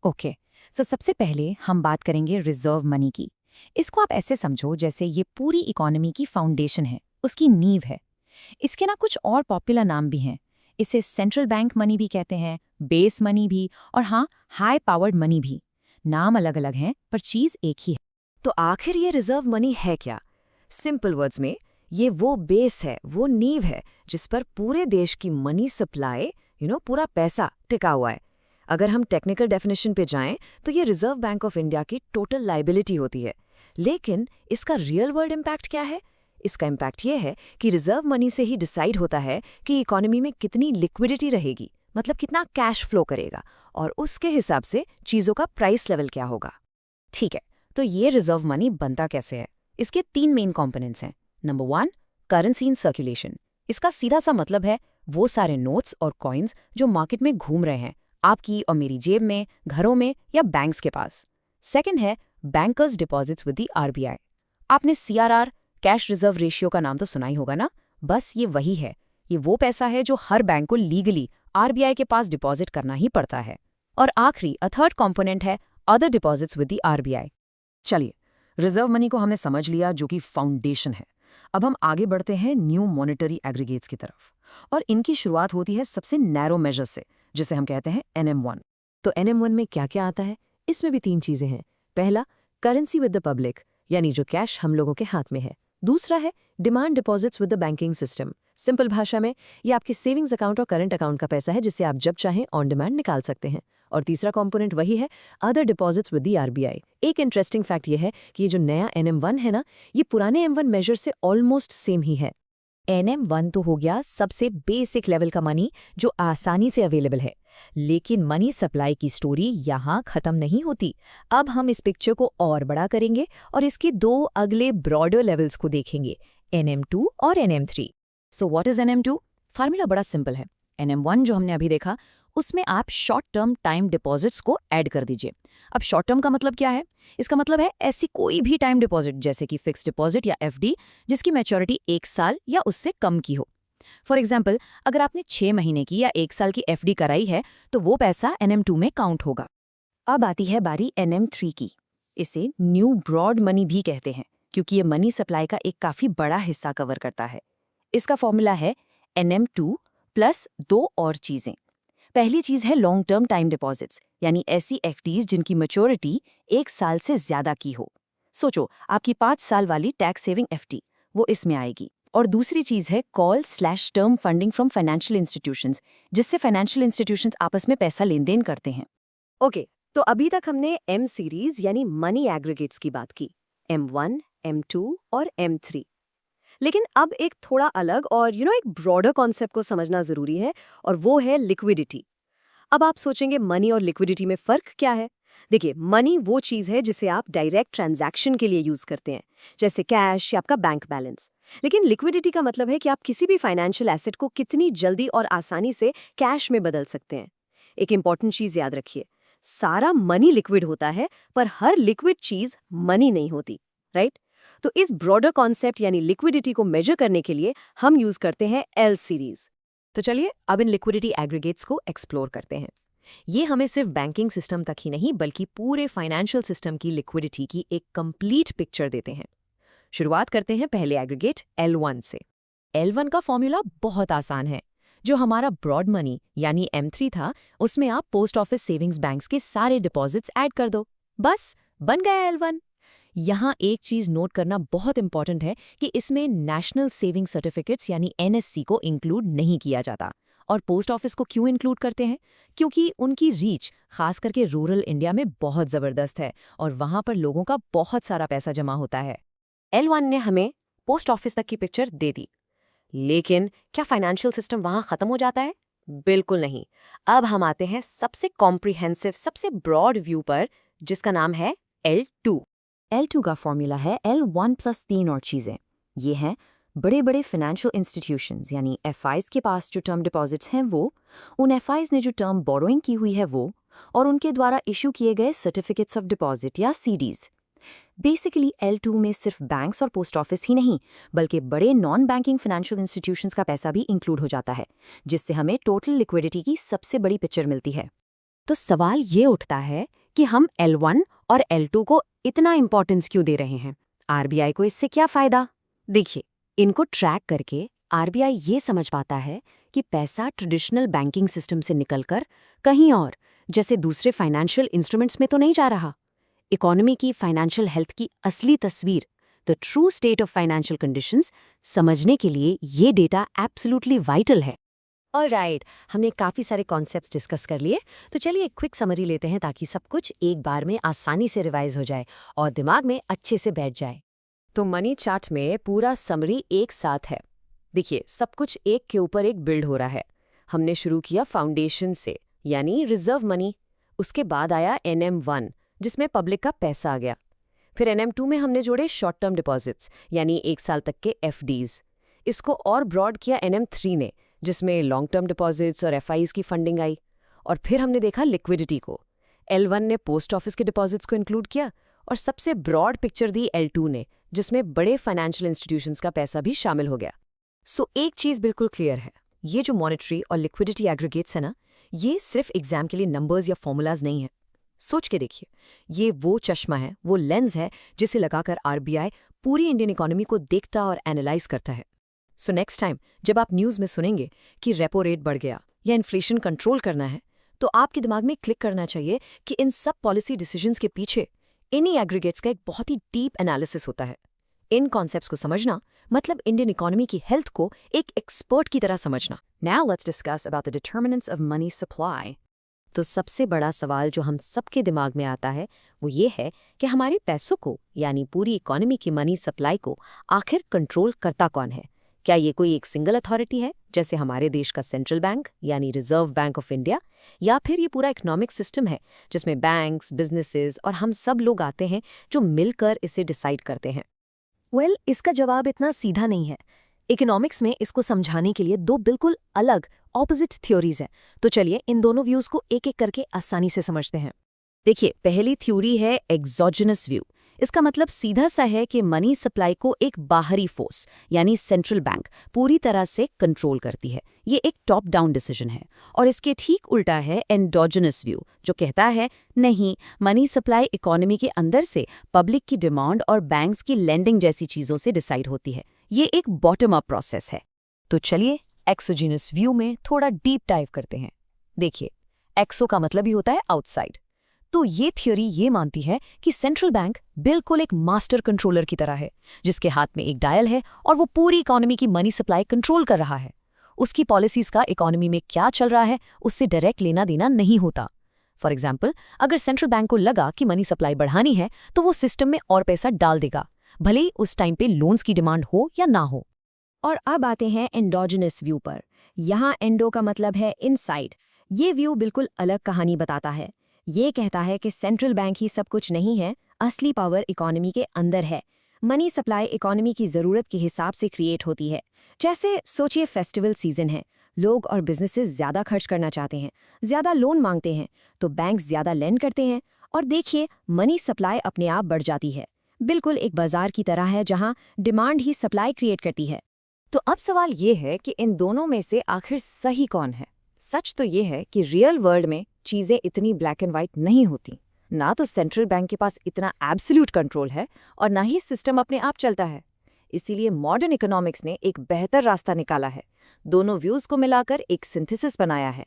ओके, सो सबसे पहले हम बात करेंगे रिजर्व मनी की। इसको आप ऐसे समझो जैसे ये पूरी इकोनॉमी की फाउंडेशन है, उसकी नींव है। इसके ना कुछ और पॉपुलर नाम भी हैं। इसे सेंट्रल बैंक मनी भी कहते हैं, बेस मनी भी, और हाँ, हाई पावर्ड मनी भी। नाम अलग अलग हैं पर चीज़ एक ही है। तो आखिर ये रिजर्व मनी है क्या? सिंपल वर्ड्स में, ये वो बेस है, वो नींव है जिस पर पूरे देश की मनी सप्लाई, पूरा पैसा टिका हुआ है। अगर हम टेक्निकल डेफिनेशन पे जाएं तो ये रिजर्व बैंक ऑफ इंडिया की टोटल लायबिलिटी होती है। लेकिन इसका रियल वर्ल्ड इम्पैक्ट क्या है? इसका इम्पैक्ट ये है कि रिजर्व मनी से ही डिसाइड होता है कि इकोनॉमी में कितनी लिक्विडिटी रहेगी, मतलब कितना कैश फ्लो करेगा, और उसके हिसाब से चीज़ों का प्राइस लेवल क्या होगा। ठीक है, तो ये रिजर्व मनी बनता कैसे है? इसके 3 मेन कॉम्पोनेंट्स हैं। Number 1, currency in circulation. इसका सीधा सा मतलब है वो सारे नोट्स और कॉइन्स जो मार्केट में घूम रहे हैं, आपकी और मेरी जेब में, घरों में या बैंक्स के पास। सेकंड है bankers deposits with the RBI. आपने CRR, कैश रिजर्व रेशियो का नाम तो सुना ही होगा ना? बस ये वही है। ये वो पैसा है जो हर बैंक को लीगली आरबीआई के पास डिपॉजिट करना ही पड़ता है। और आखिरी थर्ड कंपोनेंट है other deposits with the RBI. चलिए, रिजर्व मनी को हमने समझ लिया, जो कि फाउंडेशन है। अब हम आगे बढ़ते हैं न्यू मॉनेटरी एग्रीगेट्स की तरफ, और इनकी शुरुआत होती है सबसे नैरो मेजर से, जिसे हम कहते हैं NM1। तो NM1 में क्या क्या आता है? इसमें भी 3 चीजें हैं। पहला, करेंसी विद द पब्लिक, यानी जो कैश हम लोगों के हाथ में है। दूसरा है demand deposits with the banking system. Simple भाषा में ये आपके सेविंग्स अकाउंट और करंट अकाउंट का पैसा है, जिसे आप जब चाहें ऑन डिमांड निकाल सकते हैं। और तीसरा कंपोनेंट वही है other deposits with the RBI. एक इंटरेस्टिंग फैक्ट ये है कि ये जो नया NM1 है ना, ये पुराने M1 मेजर से ऑलमोस्ट सेम ही है। NM1 तो हो गया सबसे बेसिक लेवल का मनी जो आसानी से अवेलेबल है, लेकिन मनी सप्लाई की स्टोरी यहाँ खत्म नहीं होती। अब हम इस पिक्चर को और बड़ा करेंगे और इसके 2 अगले ब्रॉडर लेवल्स को देखेंगे, NM2 और NM3। So what is NM2? Formula बड़ा सिंपल है। NM1 जो हमने अभी देखा, उसमें आप शॉर्ट टर्म टाइम डिपॉजिट्स को ऐड कर दीजिए। अब शॉर्ट टर्म का मतलब क्या है? इसका मतलब है ऐसी कोई भी टाइम डिपॉजिट, जैसे कि फिक्स्ड डिपॉजिट या FD, जिसकी मैच्योरिटी 1 साल या उससे कम की हो। फॉर एग्जाम्पल, अगर आपने 6 महीने की या 1 साल की FD कराई है, तो वो पैसा NM2 में काउंट होगा। अब आती है बारी NM3 की। इसे न्यू ब्रॉड मनी भी कहते हैं, क्योंकि ये मनी सप्लाई का एक काफी बड़ा हिस्सा कवर करता है। इसका फॉर्मूला है NM2 प्लस 2 और चीजें। पहली चीज है लॉन्ग टर्म टाइम डिपॉजिट्स, यानी ऐसी FDs जिनकी मैच्योरिटी 1 साल से ज्यादा की हो। सोचो, आपकी 5 साल वाली टैक्स सेविंग FD, वो इसमें आएगी। और दूसरी चीज है कॉल/टर्म फंडिंग फ्रॉम फाइनेंशियल इंस्टीट्यूशंस, जिससे फाइनेंशियल इंस्टीट्यूशंस आपस में पैसा लेन देन करते हैं। ओके, तो अभी तक हमने M सीरीज यानी मनी एग्रीगेट्स की बात की, M1, M2 और M3। लेकिन अब एक थोड़ा अलग और एक ब्रॉडर कॉन्सेप्ट को समझना जरूरी है, और वो है लिक्विडिटी। अब आप सोचेंगे मनी और लिक्विडिटी में फर्क क्या है? देखिए, मनी वो चीज है जिसे आप डायरेक्ट ट्रांजैक्शन के लिए यूज करते हैं, जैसे कैश या आपका बैंक बैलेंस। लेकिन लिक्विडिटी का मतलब है कि आप किसी भी फाइनेंशियल एसेट को कितनी जल्दी और आसानी से कैश में बदल सकते हैं। एक इंपॉर्टेंट चीज याद रखिए, सारा मनी लिक्विड होता है, पर हर लिक्विड चीज मनी नहीं होती, राइट? तो इस ब्रॉडर कॉन्सेप्ट यानी लिक्विडिटी को मेजर करने के लिए हम यूज करते हैं L सीरीज। तो चलिए अब इन लिक्विडिटी एग्रीगेट्स को एक्सप्लोर करते हैं। ये हमें सिर्फ बैंकिंग सिस्टम तक ही नहीं, बल्कि पूरे फाइनेंशियल सिस्टम की लिक्विडिटी की एक कंप्लीट पिक्चर देते हैं। शुरुआत करते हैं पहले एग्रीगेट L1 से। L1 का फॉर्मूला बहुत आसान है। जो हमारा ब्रॉड मनी यानी M3 था, उसमें आप पोस्ट ऑफिस सेविंग्स बैंक्स के सारे डिपॉजिट्स ऐड कर दो, बस बन गया L1। यहाँ एक चीज नोट करना बहुत इंपॉर्टेंट है कि इसमें नेशनल सेविंग सर्टिफिकेट्स यानी NSC को इंक्लूड नहीं किया जाता। और पोस्ट ऑफिस को क्यों इंक्लूड करते हैं? क्योंकि उनकी रीच खास करके रूरल इंडिया में बहुत जबरदस्त है और वहां पर लोगों का बहुत सारा पैसा जमा होता है। L1 ने हमें पोस्ट ऑफिस तक की पिक्चर दे दी, लेकिन क्या फाइनेंशियल सिस्टम वहां खत्म हो जाता है? बिल्कुल नहीं। अब हम आते हैं सबसे कॉम्प्रिहेंसिव, सबसे ब्रॉड व्यू पर, जिसका नाम है L2। L2 का फॉर्मूला है L1 प्लस 3 और चीजें। ये हैं बड़े बड़े फाइनेंशियल इंस्टीट्यूशंस यानी FIs के पास जो टर्म डिपॉजिट्स हैं वो, उन FIs ने जो टर्म बोरोइंग की हुई है वो, और उनके द्वारा इशू किए गए सर्टिफिकेट्स ऑफ डिपॉजिट या CDs। बेसिकली L2 में सिर्फ बैंक्स और पोस्ट ऑफिस ही नहीं, बल्कि बड़े नॉन बैंकिंग फाइनेंशियल इंस्टीट्यूशंस का पैसा भी इंक्लूड हो जाता है, जिससे हमें टोटल लिक्विडिटी की सबसे बड़ी पिक्चर मिलती है। तो सवाल ये उठता है कि हम L1 और L2 को इतना इंपॉर्टेंस क्यों दे रहे हैं? RBI को इससे क्या फायदा? देखिए, इनको ट्रैक करके RBI ये समझ पाता है कि पैसा ट्रेडिशनल बैंकिंग सिस्टम से निकलकर कहीं और, जैसे दूसरे फाइनेंशियल इंस्ट्रूमेंट्स में तो नहीं जा रहा। इकोनॉमी की फाइनेंशियल हेल्थ की असली तस्वीर, the true state of financial conditions, समझने के लिए ये डेटा एब्सोल्युटली वाइटल है। ऑलराइट, हमने काफ़ी सारे कॉन्सेप्ट्स डिस्कस कर लिए, तो चलिए एक क्विक समरी लेते हैं ताकि सब कुछ एक बार में आसानी से रिवाइज हो जाए और दिमाग में अच्छे से बैठ जाए। तो मनी चार्ट में पूरा समरी एक साथ है। देखिए, सब कुछ एक के ऊपर एक बिल्ड हो रहा है। हमने शुरू किया फाउंडेशन से, यानी रिजर्व मनी। उसके बाद आया NM1, जिसमें पब्लिक का पैसा आ गया। फिर NM2 में हमने जोड़े शॉर्ट टर्म डिपॉजिट्स, यानी 1 साल तक के FDs। इसको और ब्रॉड किया NM3 ने, जिसमें लॉन्ग टर्म डिपॉजिट्स और FIs की फंडिंग आई। और फिर हमने देखा लिक्विडिटी को। L1 ने पोस्ट ऑफिस के डिपॉजिट्स को इंक्लूड किया, और सबसे ब्रॉड पिक्चर दी L2 ने, जिसमें बड़े फाइनेंशियल इंस्टीट्यूशंस का पैसा भी शामिल हो गया। सो एक चीज़ बिल्कुल क्लियर है, ये जो मॉनेटरी और लिक्विडिटी एग्रीगेट्स है ना, ये सिर्फ एग्जाम के लिए नंबर्स या फॉर्मूलाज नहीं है। सोच के देखिए, ये वो चश्मा है, वो लेंस है जिसे लगाकर RBI पूरी इंडियन इकोनॉमी को देखता और एनालाइज करता है। सो नेक्स्ट टाइम जब आप न्यूज़ में सुनेंगे कि रेपो रेट बढ़ गया या इन्फ्लेशन कंट्रोल करना है, तो आपके दिमाग में क्लिक करना चाहिए कि इन सब पॉलिसी डिसीजंस के पीछे इन्हीं एग्रीगेट्स का एक बहुत ही डीप एनालिसिस होता है। इन कॉन्सेप्ट्स को समझना मतलब इंडियन इकोनॉमी की हेल्थ को एक एक्सपर्ट की तरह समझना। Now let's discuss about the determinants of money supply. तो सबसे बड़ा सवाल जो हम सबके दिमाग में आता है वो ये है कि हमारे पैसों को, यानी पूरी इकोनॉमी की मनी सप्लाई को आखिर कंट्रोल करता कौन है? क्या ये कोई एक सिंगल अथॉरिटी है, जैसे हमारे देश का सेंट्रल बैंक यानी रिजर्व बैंक ऑफ इंडिया, या फिर ये पूरा इकोनॉमिक सिस्टम है जिसमें बैंक्स, बिजनेसेस और हम सब लोग आते हैं जो मिलकर इसे डिसाइड करते हैं? Well, इसका जवाब इतना सीधा नहीं है। इकोनॉमिक्स में इसको समझाने के लिए दो बिल्कुल अलग ऑपोजिट थ्योरीज हैं। तो चलिए इन दोनों व्यूज को एक एक करके आसानी से समझते हैं। देखिए, पहली थ्योरी है एग्जोजेनस व्यू। इसका मतलब सीधा सा है कि मनी सप्लाई को एक बाहरी फोर्स यानी सेंट्रल बैंक पूरी तरह से कंट्रोल करती है। ये एक टॉप डाउन डिसीजन है। और इसके ठीक उल्टा है एंडोजेनस व्यू, जो कहता है नहीं, मनी सप्लाई इकोनॉमी के अंदर से पब्लिक की डिमांड और बैंक्स की लेंडिंग जैसी चीजों से डिसाइड होती है। ये एक बॉटम अप प्रोसेस है। तो चलिए एक्सोजीनस व्यू में थोड़ा डीप डाइव करते हैं। देखिए, एक्सो का मतलब ही होता है आउटसाइड। तो ये थ्योरी ये मानती है कि सेंट्रल बैंक बिल्कुल एक मास्टर कंट्रोलर की तरह है, जिसके हाथ में एक डायल है और वो पूरी इकोनॉमी की मनी सप्लाई कंट्रोल कर रहा है। उसकी पॉलिसीज का इकोनॉमी में क्या चल रहा है उससे डायरेक्ट लेना देना नहीं होता। फॉर एग्जाम्पल, अगर सेंट्रल बैंक को लगा कि मनी सप्लाई बढ़ानी है तो वो सिस्टम में और पैसा डाल देगा, भले ही उस टाइम पे लोन्स की डिमांड हो या ना हो। और अब आते हैं एंडोजेनस व्यू पर। यहाँ एंडो का मतलब है इनसाइड। ये व्यू बिल्कुल अलग कहानी बताता है। ये कहता है कि सेंट्रल बैंक ही सब कुछ नहीं है, असली पावर इकोनॉमी के अंदर है। मनी सप्लाई इकोनॉमी की ज़रूरत के हिसाब से क्रिएट होती है। जैसे सोचिए फेस्टिवल सीजन है, लोग और बिजनेसेस ज़्यादा खर्च करना चाहते हैं, ज़्यादा लोन मांगते हैं, तो बैंक ज़्यादा लेंड करते हैं और देखिए मनी सप्लाई अपने आप बढ़ जाती है। बिल्कुल एक बाजार की तरह है जहाँ डिमांड ही सप्लाई क्रिएट करती है। तो अब सवाल ये है कि इन दोनों में से आखिर सही कौन है? सच तो ये है कि रियल वर्ल्ड में चीज़ें इतनी ब्लैक एंड वाइट नहीं होती। ना तो सेंट्रल बैंक के पास इतना एब्सोल्यूट कंट्रोल है और ना ही सिस्टम अपने आप चलता है। इसीलिए मॉडर्न इकोनॉमिक्स ने एक बेहतर रास्ता निकाला है, दोनों व्यूज़ को मिलाकर एक सिंथेसिस बनाया है।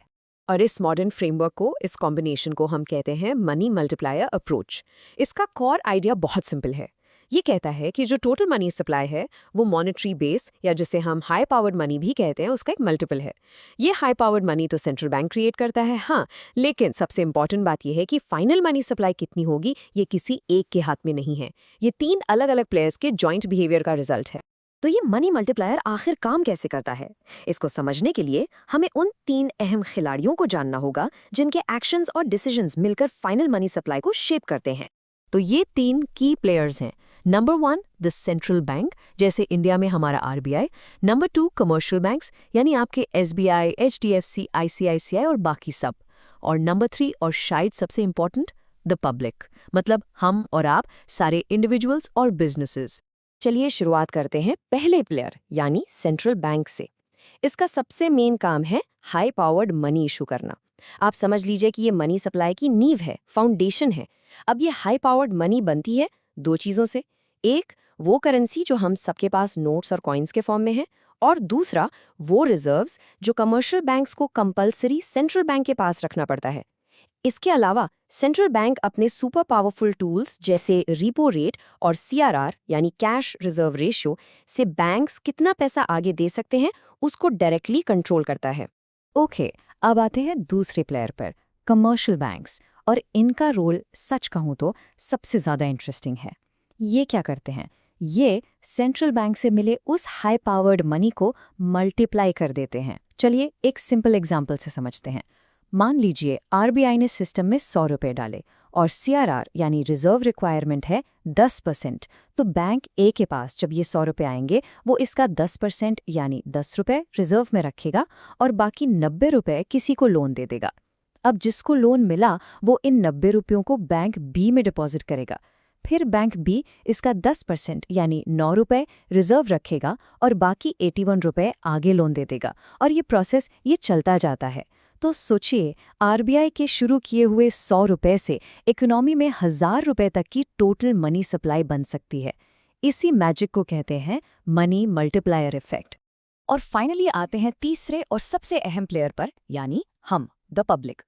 और इस मॉडर्न फ्रेमवर्क को, इस कॉम्बिनेशन को हम कहते हैं मनी मल्टीप्लायर अप्रोच। इसका कोर आइडिया बहुत सिंपल है। ये कहता है कि जो टोटल मनी सप्लाई है वो मॉनेटरी बेस, या जिसे हम हाई पावर्ड मनी भी कहते हैं, उसका एक मल्टीपल है। ये हाई पावर्ड मनी तो सेंट्रल बैंक क्रिएट करता है, हाँ, लेकिन सबसे इंपॉर्टेंट बात यह है कि फाइनल मनी सप्लाई कितनी होगी ये किसी एक के हाथ में नहीं है। ये 3 अलग अलग प्लेयर्स के जॉइंट बिहेवियर का रिजल्ट है। तो ये मनी मल्टीप्लायर आखिर काम कैसे करता है? इसको समझने के लिए हमें उन 3 अहम खिलाड़ियों को जानना होगा जिनके एक्शंस और डिसीजंस मिलकर फाइनल मनी सप्लाई को शेप करते हैं। तो ये 3 की प्लेयर्स हैं। नंबर 1 द सेंट्रल बैंक, जैसे इंडिया में हमारा RBI। नंबर 2 कमर्शियल बैंक्स, यानी आपके SBI, HDFC, ICICI और बाकी सब। और नंबर 3 और शायद सबसे इंपॉर्टेंट, द पब्लिक, मतलब हम और आप सारे इंडिविजुअल्स और बिजनेसेस। चलिए शुरुआत करते हैं पहले प्लेयर यानी सेंट्रल बैंक से। इसका सबसे मेन काम है हाई पावर्ड मनी इशू करना। आप समझ लीजिए कि ये मनी सप्लाई की नींव है, फाउंडेशन है। अब ये हाई पावर्ड मनी बनती है 2 चीज़ों से। एक, वो करेंसी जो हम सबके पास नोट्स और कॉइन्स के फॉर्म में है, और दूसरा वो रिजर्व्स जो कमर्शियल बैंक्स को कंपलसरी सेंट्रल बैंक के पास रखना पड़ता है। इसके अलावा सेंट्रल बैंक अपने सुपर पावरफुल टूल्स जैसे रिपो रेट और CRR यानी कैश रिजर्व रेशियो से बैंक्स कितना पैसा आगे दे सकते हैं उसको डायरेक्टली कंट्रोल करता है। ओके, अब आते हैं दूसरे प्लेयर पर, कमर्शियल बैंक्स, और इनका रोल सच कहूँ तो सबसे ज़्यादा इंटरेस्टिंग है। ये क्या करते हैं? ये सेंट्रल बैंक से मिले उस हाई पावर्ड मनी को मल्टीप्लाई कर देते हैं। चलिए एक सिंपल एग्जांपल से समझते हैं। मान लीजिए आरबीआई ने सिस्टम में 100 रुपये डाले और सीआरआर यानी रिजर्व रिक्वायरमेंट है 10%, तो बैंक ए के पास जब ये 100 रुपये आएंगे वो इसका 10% यानी 10 रुपये रिजर्व में रखेगा और बाकी 90 रुपये किसी को लोन दे देगा। अब जिसको लोन मिला वो इन 90 रुपयों को बैंक बी में डिपॉजिट करेगा। फिर बैंक बी इसका 10% यानी 9 रुपये रिजर्व रखेगा और बाकी 81 रुपये आगे लोन दे देगा और ये प्रोसेस ये चलता जाता है। तो सोचिए आरबीआई के शुरू किए हुए 100 रुपये से इकोनॉमी में 1000 रुपये तक की टोटल मनी सप्लाई बन सकती है। इसी मैजिक को कहते हैं मनी मल्टीप्लायर इफेक्ट। और फाइनली आते हैं तीसरे और सबसे अहम प्लेयर पर, यानी हम, द पब्लिक।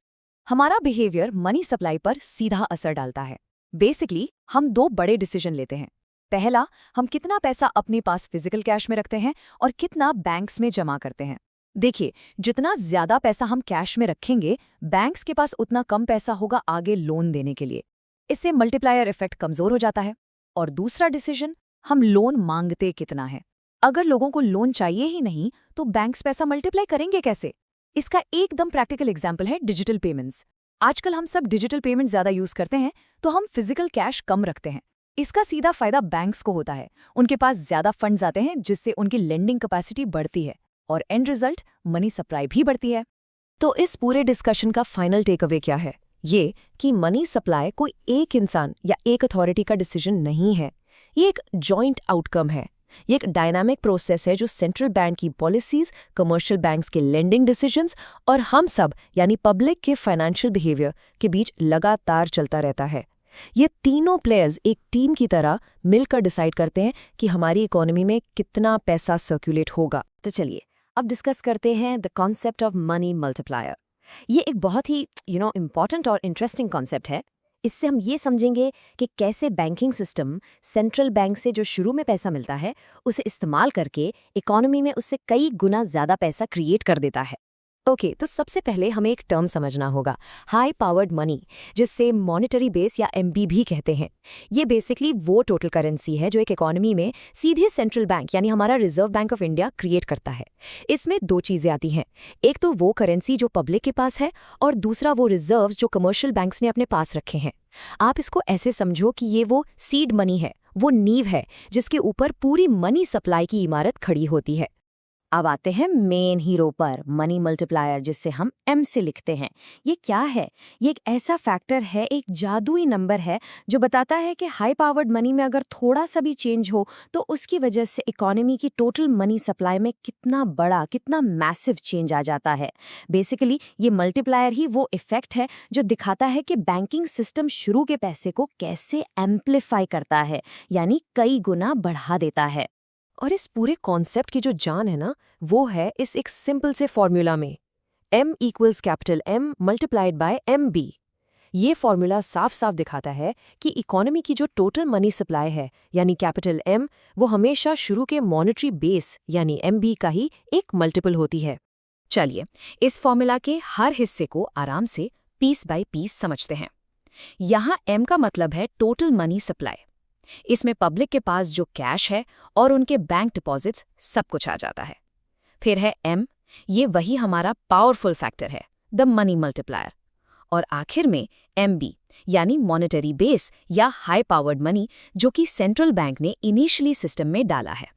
हमारा बिहेवियर मनी सप्लाई पर सीधा असर डालता है। बेसिकली हम दो बड़े डिसीजन लेते हैं। पहला, हम कितना पैसा अपने पास फिजिकल कैश में रखते हैं और कितना बैंक्स में जमा करते हैं। देखिए, जितना ज्यादा पैसा हम कैश में रखेंगे, बैंक्स के पास उतना कम पैसा होगा आगे लोन देने के लिए। इससे मल्टीप्लायर इफेक्ट कमजोर हो जाता है। और दूसरा डिसीजन, हम लोन मांगते कितना है। अगर लोगों को लोन चाहिए ही नहीं तो बैंक्स पैसा मल्टीप्लाई करेंगे कैसे? इसका एकदम प्रैक्टिकल एग्जाम्पल है डिजिटल पेमेंट्स। आजकल हम सब डिजिटल पेमेंट ज्यादा यूज करते हैं तो हम फिजिकल कैश कम रखते हैं। इसका सीधा फायदा बैंक्स को होता है। उनके पास ज्यादा फंड्स आते हैं जिससे उनकी लेंडिंग कैपेसिटी बढ़ती है और एंड रिजल्ट मनी सप्लाई भी बढ़ती है। तो इस पूरे डिस्कशन का फाइनल टेक अवे क्या है? ये कि मनी सप्लाई कोई एक इंसान या एक अथॉरिटी का डिसीजन नहीं है। ये एक जॉइंट आउटकम है। ये एक डायनामिक प्रोसेस है जो सेंट्रल बैंक की पॉलिसीज, कमर्शियल बैंक्स के लेंडिंग डिसीजंस और हम सब यानी पब्लिक के फाइनेंशियल बिहेवियर के बीच लगातार चलता रहता है। ये तीनों प्लेयर्स एक टीम की तरह मिलकर डिसाइड करते हैं कि हमारी इकोनॉमी में कितना पैसा सर्कुलेट होगा। तो चलिए अब डिस्कस करते हैं the concept of money multiplier. ये एक बहुत ही इम्पॉर्टेंट और इंटरेस्टिंग कॉन्सेप्ट है। इससे हम ये समझेंगे कि कैसे बैंकिंग सिस्टम सेंट्रल बैंक से जो शुरू में पैसा मिलता है उसे इस्तेमाल करके इकोनॉमी में उससे कई गुना ज़्यादा पैसा क्रिएट कर देता है। ओके, तो सबसे पहले हमें एक टर्म समझना होगा, हाई पावर्ड मनी, जिससे मॉनेटरी बेस या एमबी भी कहते हैं। ये बेसिकली वो टोटल करेंसी है जो एक इकोनॉमी में सीधे सेंट्रल बैंक यानी हमारा reserve bank of India create करता है। इसमें दो चीज़ें आती हैं, एक तो वो करेंसी जो पब्लिक के पास है और दूसरा वो रिजर्व जो कमर्शियल बैंक्स ने अपने पास रखे हैं। आप इसको ऐसे समझो कि ये वो सीड मनी है, वो नींव है जिसके ऊपर पूरी मनी सप्लाई की इमारत खड़ी होती है। अब आते हैं मेन हीरो पर, मनी मल्टीप्लायर, जिससे हम एम से लिखते हैं। ये क्या है? ये एक ऐसा फैक्टर है, एक जादुई नंबर है जो बताता है कि हाई पावर्ड मनी में अगर थोड़ा सा भी चेंज हो तो उसकी वजह से इकोनॉमी की टोटल मनी सप्लाई में कितना बड़ा, कितना मैसिव चेंज आ जाता है। बेसिकली ये मल्टीप्लायर ही वो इफेक्ट है जो दिखाता है कि बैंकिंग सिस्टम शुरू के पैसे को कैसे एम्प्लीफाई करता है, यानी कई गुना बढ़ा देता है। और इस पूरे कॉन्सेप्ट की जो जान है ना, वो है इस एक सिंपल से फॉर्मूला में, M = capital M multiplied bye MB। ये फॉर्मूला साफ साफ दिखाता है कि इकोनॉमी की जो टोटल मनी सप्लाई है यानी कैपिटल M, वो हमेशा शुरू के मॉनेटरी बेस यानी MB का ही एक मल्टीपल होती है। चलिए इस फॉर्मूला के हर हिस्से को आराम से पीस बाय पीस समझते हैं। यहाँ M का मतलब है टोटल मनी सप्लाई। इसमें पब्लिक के पास जो कैश है और उनके बैंक डिपॉजिट्स सब कुछ आ जाता है। फिर है M, ये वही हमारा पावरफुल फैक्टर है, द मनी मल्टीप्लायर। और आखिर में MB यानी मॉनेटरी बेस या हाई पावर्ड मनी, जो कि सेंट्रल बैंक ने इनिशियली सिस्टम में डाला है।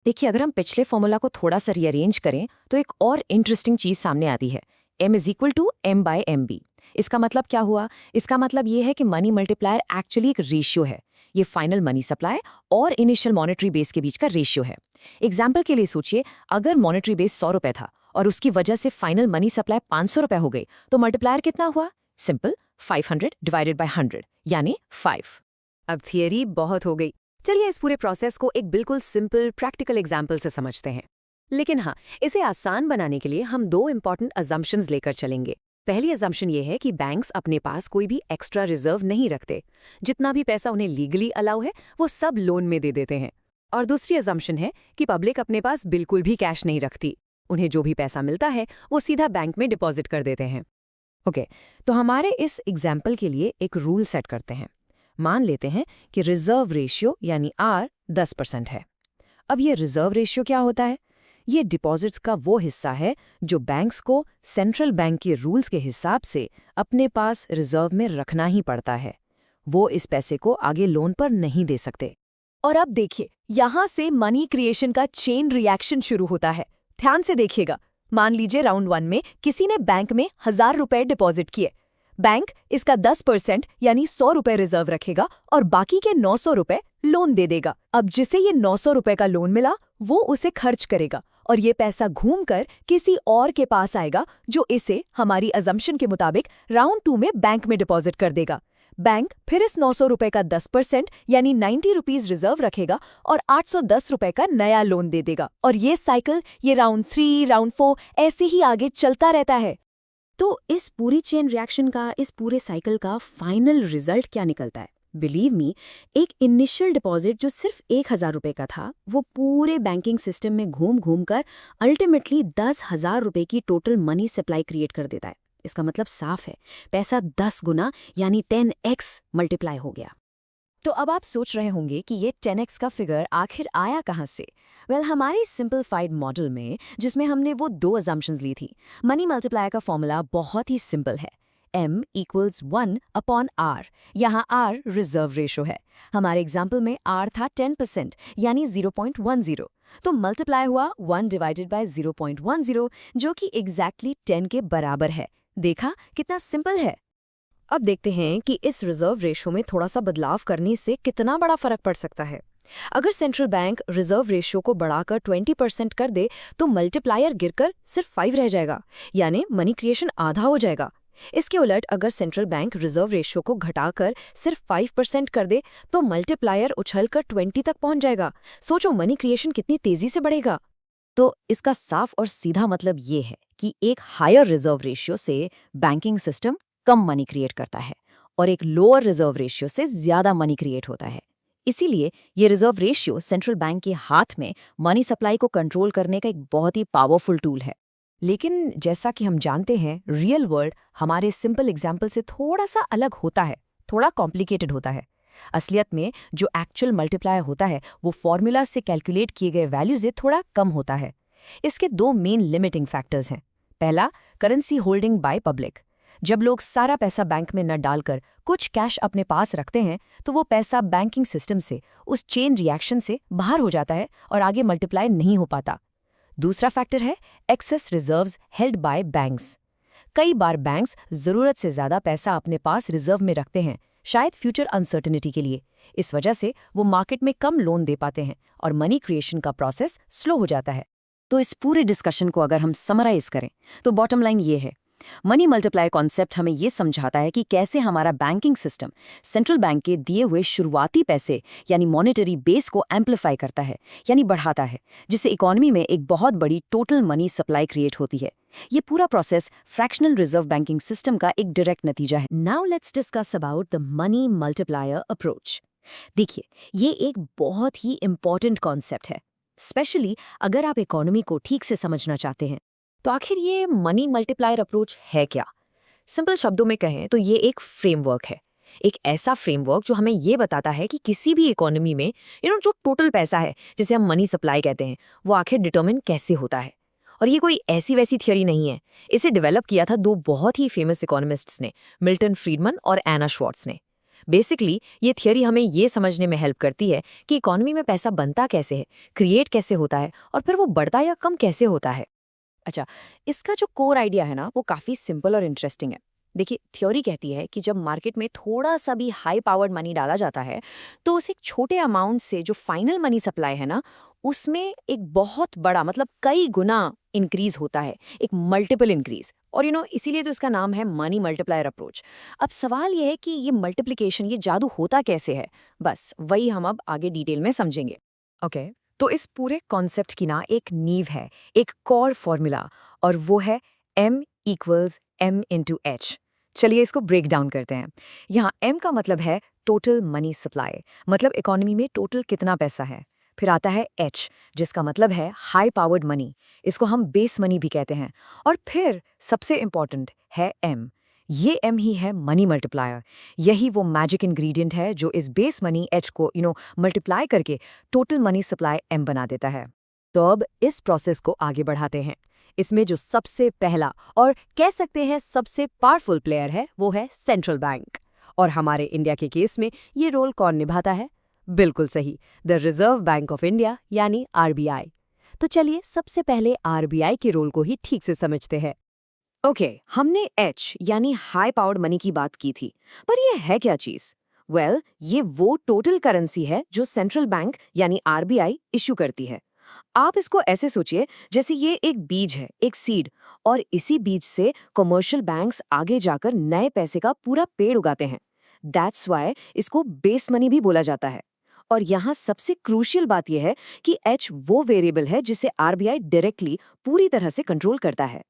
देखिए, अगर हम पिछले फॉर्मूला को थोड़ा सा रीअरेंज करें तो एक और इंटरेस्टिंग चीज सामने आती है, M = M/MB। इसका मतलब क्या हुआ? इसका मतलब ये है कि मनी मल्टीप्लायर एक्चुअली एक रेशियो है। ये फाइनल मनी सप्लाई और इनिशियल मॉनेटरी बेस के बीच का रेशियो है। एग्जाम्पल के लिए सोचिए, अगर मॉनेटरी बेस 100 रुपये था और उसकी वजह से फाइनल मनी सप्लाई 500 रुपये हो गई, तो मल्टीप्लायर कितना हुआ? सिंपल, 500 डिवाइडेड बाय 100 यानी 5। अब थियरी बहुत हो गई, चलिए इस पूरे प्रोसेस को एक बिल्कुल सिंपल प्रैक्टिकल एग्जाम्पल से समझते हैं। लेकिन हाँ, इसे आसान बनाने के लिए हम दो इंपॉर्टेंट अजम्पशंस लेकर चलेंगे। पहली अजम्पशन ये है कि बैंक्स अपने पास कोई भी एक्स्ट्रा रिजर्व नहीं रखते। जितना भी पैसा उन्हें लीगली अलाउ है वो सब लोन में दे देते हैं। और दूसरी अजम्पशन है कि पब्लिक अपने पास बिल्कुल भी कैश नहीं रखती। उन्हें जो भी पैसा मिलता है वो सीधा बैंक में डिपॉजिट कर देते हैं। ओके, तो हमारे इस एग्जाम्पल के लिए एक रूल सेट करते हैं। मान लेते हैं कि रिजर्व रेशियो यानी R 10% है। अब ये रिजर्व रेशियो क्या होता है? ये डिपॉजिट्स का वो हिस्सा है जो बैंक्स को सेंट्रल बैंक के रूल्स के हिसाब से अपने पास रिजर्व में रखना ही पड़ता है। वो इस पैसे को आगे लोन पर नहीं दे सकते। और अब देखिए, यहाँ से मनी क्रिएशन का चेन रिएक्शन शुरू होता है। ध्यान से देखिएगा। मान लीजिए राउंड 1 में किसी ने बैंक में 1000 रुपए डिपॉजिट किए। बैंक इसका 10% यानी 100 रुपए रिजर्व रखेगा और बाकी के 900 रुपए लोन दे देगा। अब जिसे ये 900 रुपए का लोन मिला, वो उसे खर्च करेगा और ये पैसा घूमकर किसी और के पास आएगा जो इसे हमारी अजम्पशन के मुताबिक राउंड 2 में बैंक में डिपॉजिट कर देगा। बैंक फिर इस 900 रुपए का 10% यानी 90 रुपीज रिजर्व रखेगा और 810 रुपए का नया लोन दे देगा। और ये साइकिल, ये राउंड 3, राउंड 4 ऐसे ही आगे चलता रहता है। तो इस पूरी चेन रिएक्शन का, इस पूरे साइकिल का फाइनल रिजल्ट क्या निकलता है? बिलीव मी, एक इनिशियल डिपॉजिट जो सिर्फ 1000 रुपए का था, वो पूरे बैंकिंग सिस्टम में घूम घूम कर अल्टीमेटली 10,000 रुपए की टोटल मनी सप्लाई क्रिएट कर देता है। इसका मतलब साफ है, पैसा 10 गुना यानी 10x मल्टीप्लाई हो गया। तो अब आप सोच रहे होंगे कि ये 10x का फिगर आखिर आया कहाँ से? वेल, हमारी सिंपलीफाइड मॉडल में, जिसमें हमने वो 2 अजम्पशंस ली थी, मनी मल्टीप्लायर का फॉर्मूला बहुत ही सिंपल है। M = 1/R। यहाँ R रिजर्व रेशो है। हमारे एग्जाम्पल में R था 10% यानी 0.10। तो मल्टीप्लाई हुआ 1 डिवाइडेड बाय 0.10 जो कि एग्जैक्टली 10 के बराबर है। देखा कितना सिंपल है। अब देखते हैं कि इस रिजर्व रेशो में थोड़ा सा बदलाव करने से कितना बड़ा फर्क पड़ सकता है। अगर सेंट्रल बैंक रिजर्व रेशो को बढ़ाकर 20% कर दे तो मल्टीप्लायर गिरकर सिर्फ 5 रह जाएगा, यानी मनी क्रिएशन आधा हो जाएगा। इसके उलट अगर सेंट्रल बैंक रिजर्व रेशो को घटाकर सिर्फ 5% कर दे तो मल्टीप्लायर उछलकर 20 तक पहुंच जाएगा। सोचो मनी क्रिएशन कितनी तेजी से बढ़ेगा। तो इसका साफ और सीधा मतलब ये है कि एक हायर रिजर्व रेशियो से बैंकिंग सिस्टम कम मनी क्रिएट करता है और एक लोअर रिजर्व रेशियो से ज्यादा मनी क्रिएट होता है। इसीलिए ये रिजर्व रेशियो सेंट्रल बैंक के हाथ में मनी सप्लाई को कंट्रोल करने का एक बहुत ही पावरफुल टूल है। लेकिन जैसा कि हम जानते हैं, रियल वर्ल्ड हमारे सिंपल एग्जाम्पल से थोड़ा सा अलग होता है, थोड़ा कॉम्प्लिकेटेड होता है। असलियत में जो एक्चुअल मल्टीप्लायर होता है वो फॉर्मूला से कैलकुलेट किए गए वैल्यू से थोड़ा कम होता है। इसके 2 मेन लिमिटिंग फैक्टर्स हैं। पहला, करेंसी होल्डिंग बाय पब्लिक। जब लोग सारा पैसा बैंक में न डालकर कुछ कैश अपने पास रखते हैं तो वो पैसा बैंकिंग सिस्टम से, उस चेन रिएक्शन से बाहर हो जाता है और आगे मल्टीप्लाई नहीं हो पाता। दूसरा फैक्टर है excess reserves held by banks. कई बार बैंक्स जरूरत से ज्यादा पैसा अपने पास रिजर्व में रखते हैं, शायद फ्यूचर अनसर्टेनिटी के लिए। इस वजह से वो मार्केट में कम लोन दे पाते हैं और मनी क्रिएशन का प्रोसेस स्लो हो जाता है। तो इस पूरे डिस्कशन को अगर हम समराइज करें तो बॉटम लाइन ये है, मनी मल्टीप्लाई कॉन्सेप्ट हमें ये समझाता है कि कैसे हमारा बैंकिंग सिस्टम सेंट्रल बैंक के दिए हुए शुरुआती पैसे यानी मॉनेटरी बेस को एम्पलीफाई करता है, यानी बढ़ाता है, जिससे इकोनॉमी में एक बहुत बड़ी टोटल मनी सप्लाई क्रिएट होती है। ये पूरा process fractional reserve banking system का एक डायरेक्ट नतीजा है। Now let's discuss about the money multiplier approach. देखिए, ये एक बहुत ही इंपॉर्टेंट कॉन्सेप्ट है, स्पेशली अगर आप इकोनॉमी को ठीक से समझना चाहते हैं। तो आखिर ये मनी मल्टीप्लायर अप्रोच है क्या? सिंपल शब्दों में कहें तो ये एक फ्रेमवर्क है, एक ऐसा फ्रेमवर्क जो हमें ये बताता है कि किसी भी इकोनॉमी में जो टोटल पैसा है, जिसे हम मनी सप्लाई कहते हैं, वो आखिर डिटरमिन कैसे होता है। और ये कोई ऐसी वैसी थियोरी नहीं है। इसे डेवलप किया था 2 बहुत ही फेमस इकोनॉमिस्ट्स ने, मिल्टन फ्रीडमन और एना श्वार्ट्ज ने। बेसिकली ये थियोरी हमें ये समझने में हेल्प करती है कि इकोनॉमी में पैसा बनता कैसे है, क्रिएट कैसे होता है और फिर वो बढ़ता या कम कैसे होता है। अच्छा, इसका जो कोर आइडिया है ना, वो काफ़ी सिंपल और इंटरेस्टिंग है। देखिए, थ्योरी कहती है कि जब मार्केट में थोड़ा सा भी हाई पावर्ड मनी डाला जाता है तो उस एक छोटे अमाउंट से जो फाइनल मनी सप्लाई है ना, उसमें एक बहुत बड़ा, मतलब कई गुना इंक्रीज होता है, एक मल्टीपल इंक्रीज। और इसीलिए तो इसका नाम है मनी मल्टीप्लायर अप्रोच। अब सवाल यह है कि ये मल्टीप्लिकेशन, ये जादू होता कैसे है? बस वही हम अब आगे डिटेल में समझेंगे। ओके, तो इस पूरे कॉन्सेप्ट की ना एक नींव है, एक कोर फॉर्मूला, और वो है M = M × H। चलिए इसको ब्रेक डाउन करते हैं। यहाँ M का मतलब है टोटल मनी सप्लाई, मतलब इकोनॉमी में टोटल कितना पैसा है। फिर आता है H, जिसका मतलब है हाई पावर्ड मनी, इसको हम बेस मनी भी कहते हैं। और फिर सबसे इंपॉर्टेंट है M, ये m ही है मनी मल्टीप्लायर। यही वो मैजिक इंग्रेडिएंट है जो इस बेस मनी h को मल्टीप्लाई करके टोटल मनी सप्लाई m बना देता है। तो अब इस प्रोसेस को आगे बढ़ाते हैं। इसमें जो सबसे पहला और कह सकते हैं सबसे पावरफुल प्लेयर है वो है सेंट्रल बैंक। और हमारे इंडिया के केस में ये रोल कौन निभाता है? बिल्कुल सही, the reserve bank of India यानी आरबीआई। तो चलिए सबसे पहले आरबीआई के रोल को ही ठीक से समझते हैं। ओके, हमने H यानी हाई पावर्ड मनी की बात की थी, पर ये है क्या चीज़? वेल, ये वो टोटल करेंसी है जो सेंट्रल बैंक यानी आरबीआई इशू करती है। आप इसको ऐसे सोचिए जैसे ये एक बीज है, एक सीड, और इसी बीज से कमर्शियल बैंक्स आगे जाकर नए पैसे का पूरा पेड़ उगाते हैं। दैट्स वाई इसको बेस मनी भी बोला जाता है। और यहाँ सबसे क्रूशियल बात यह है कि H वो वेरिएबल है जिसे आरबीआई डायरेक्टली पूरी तरह से कंट्रोल करता है।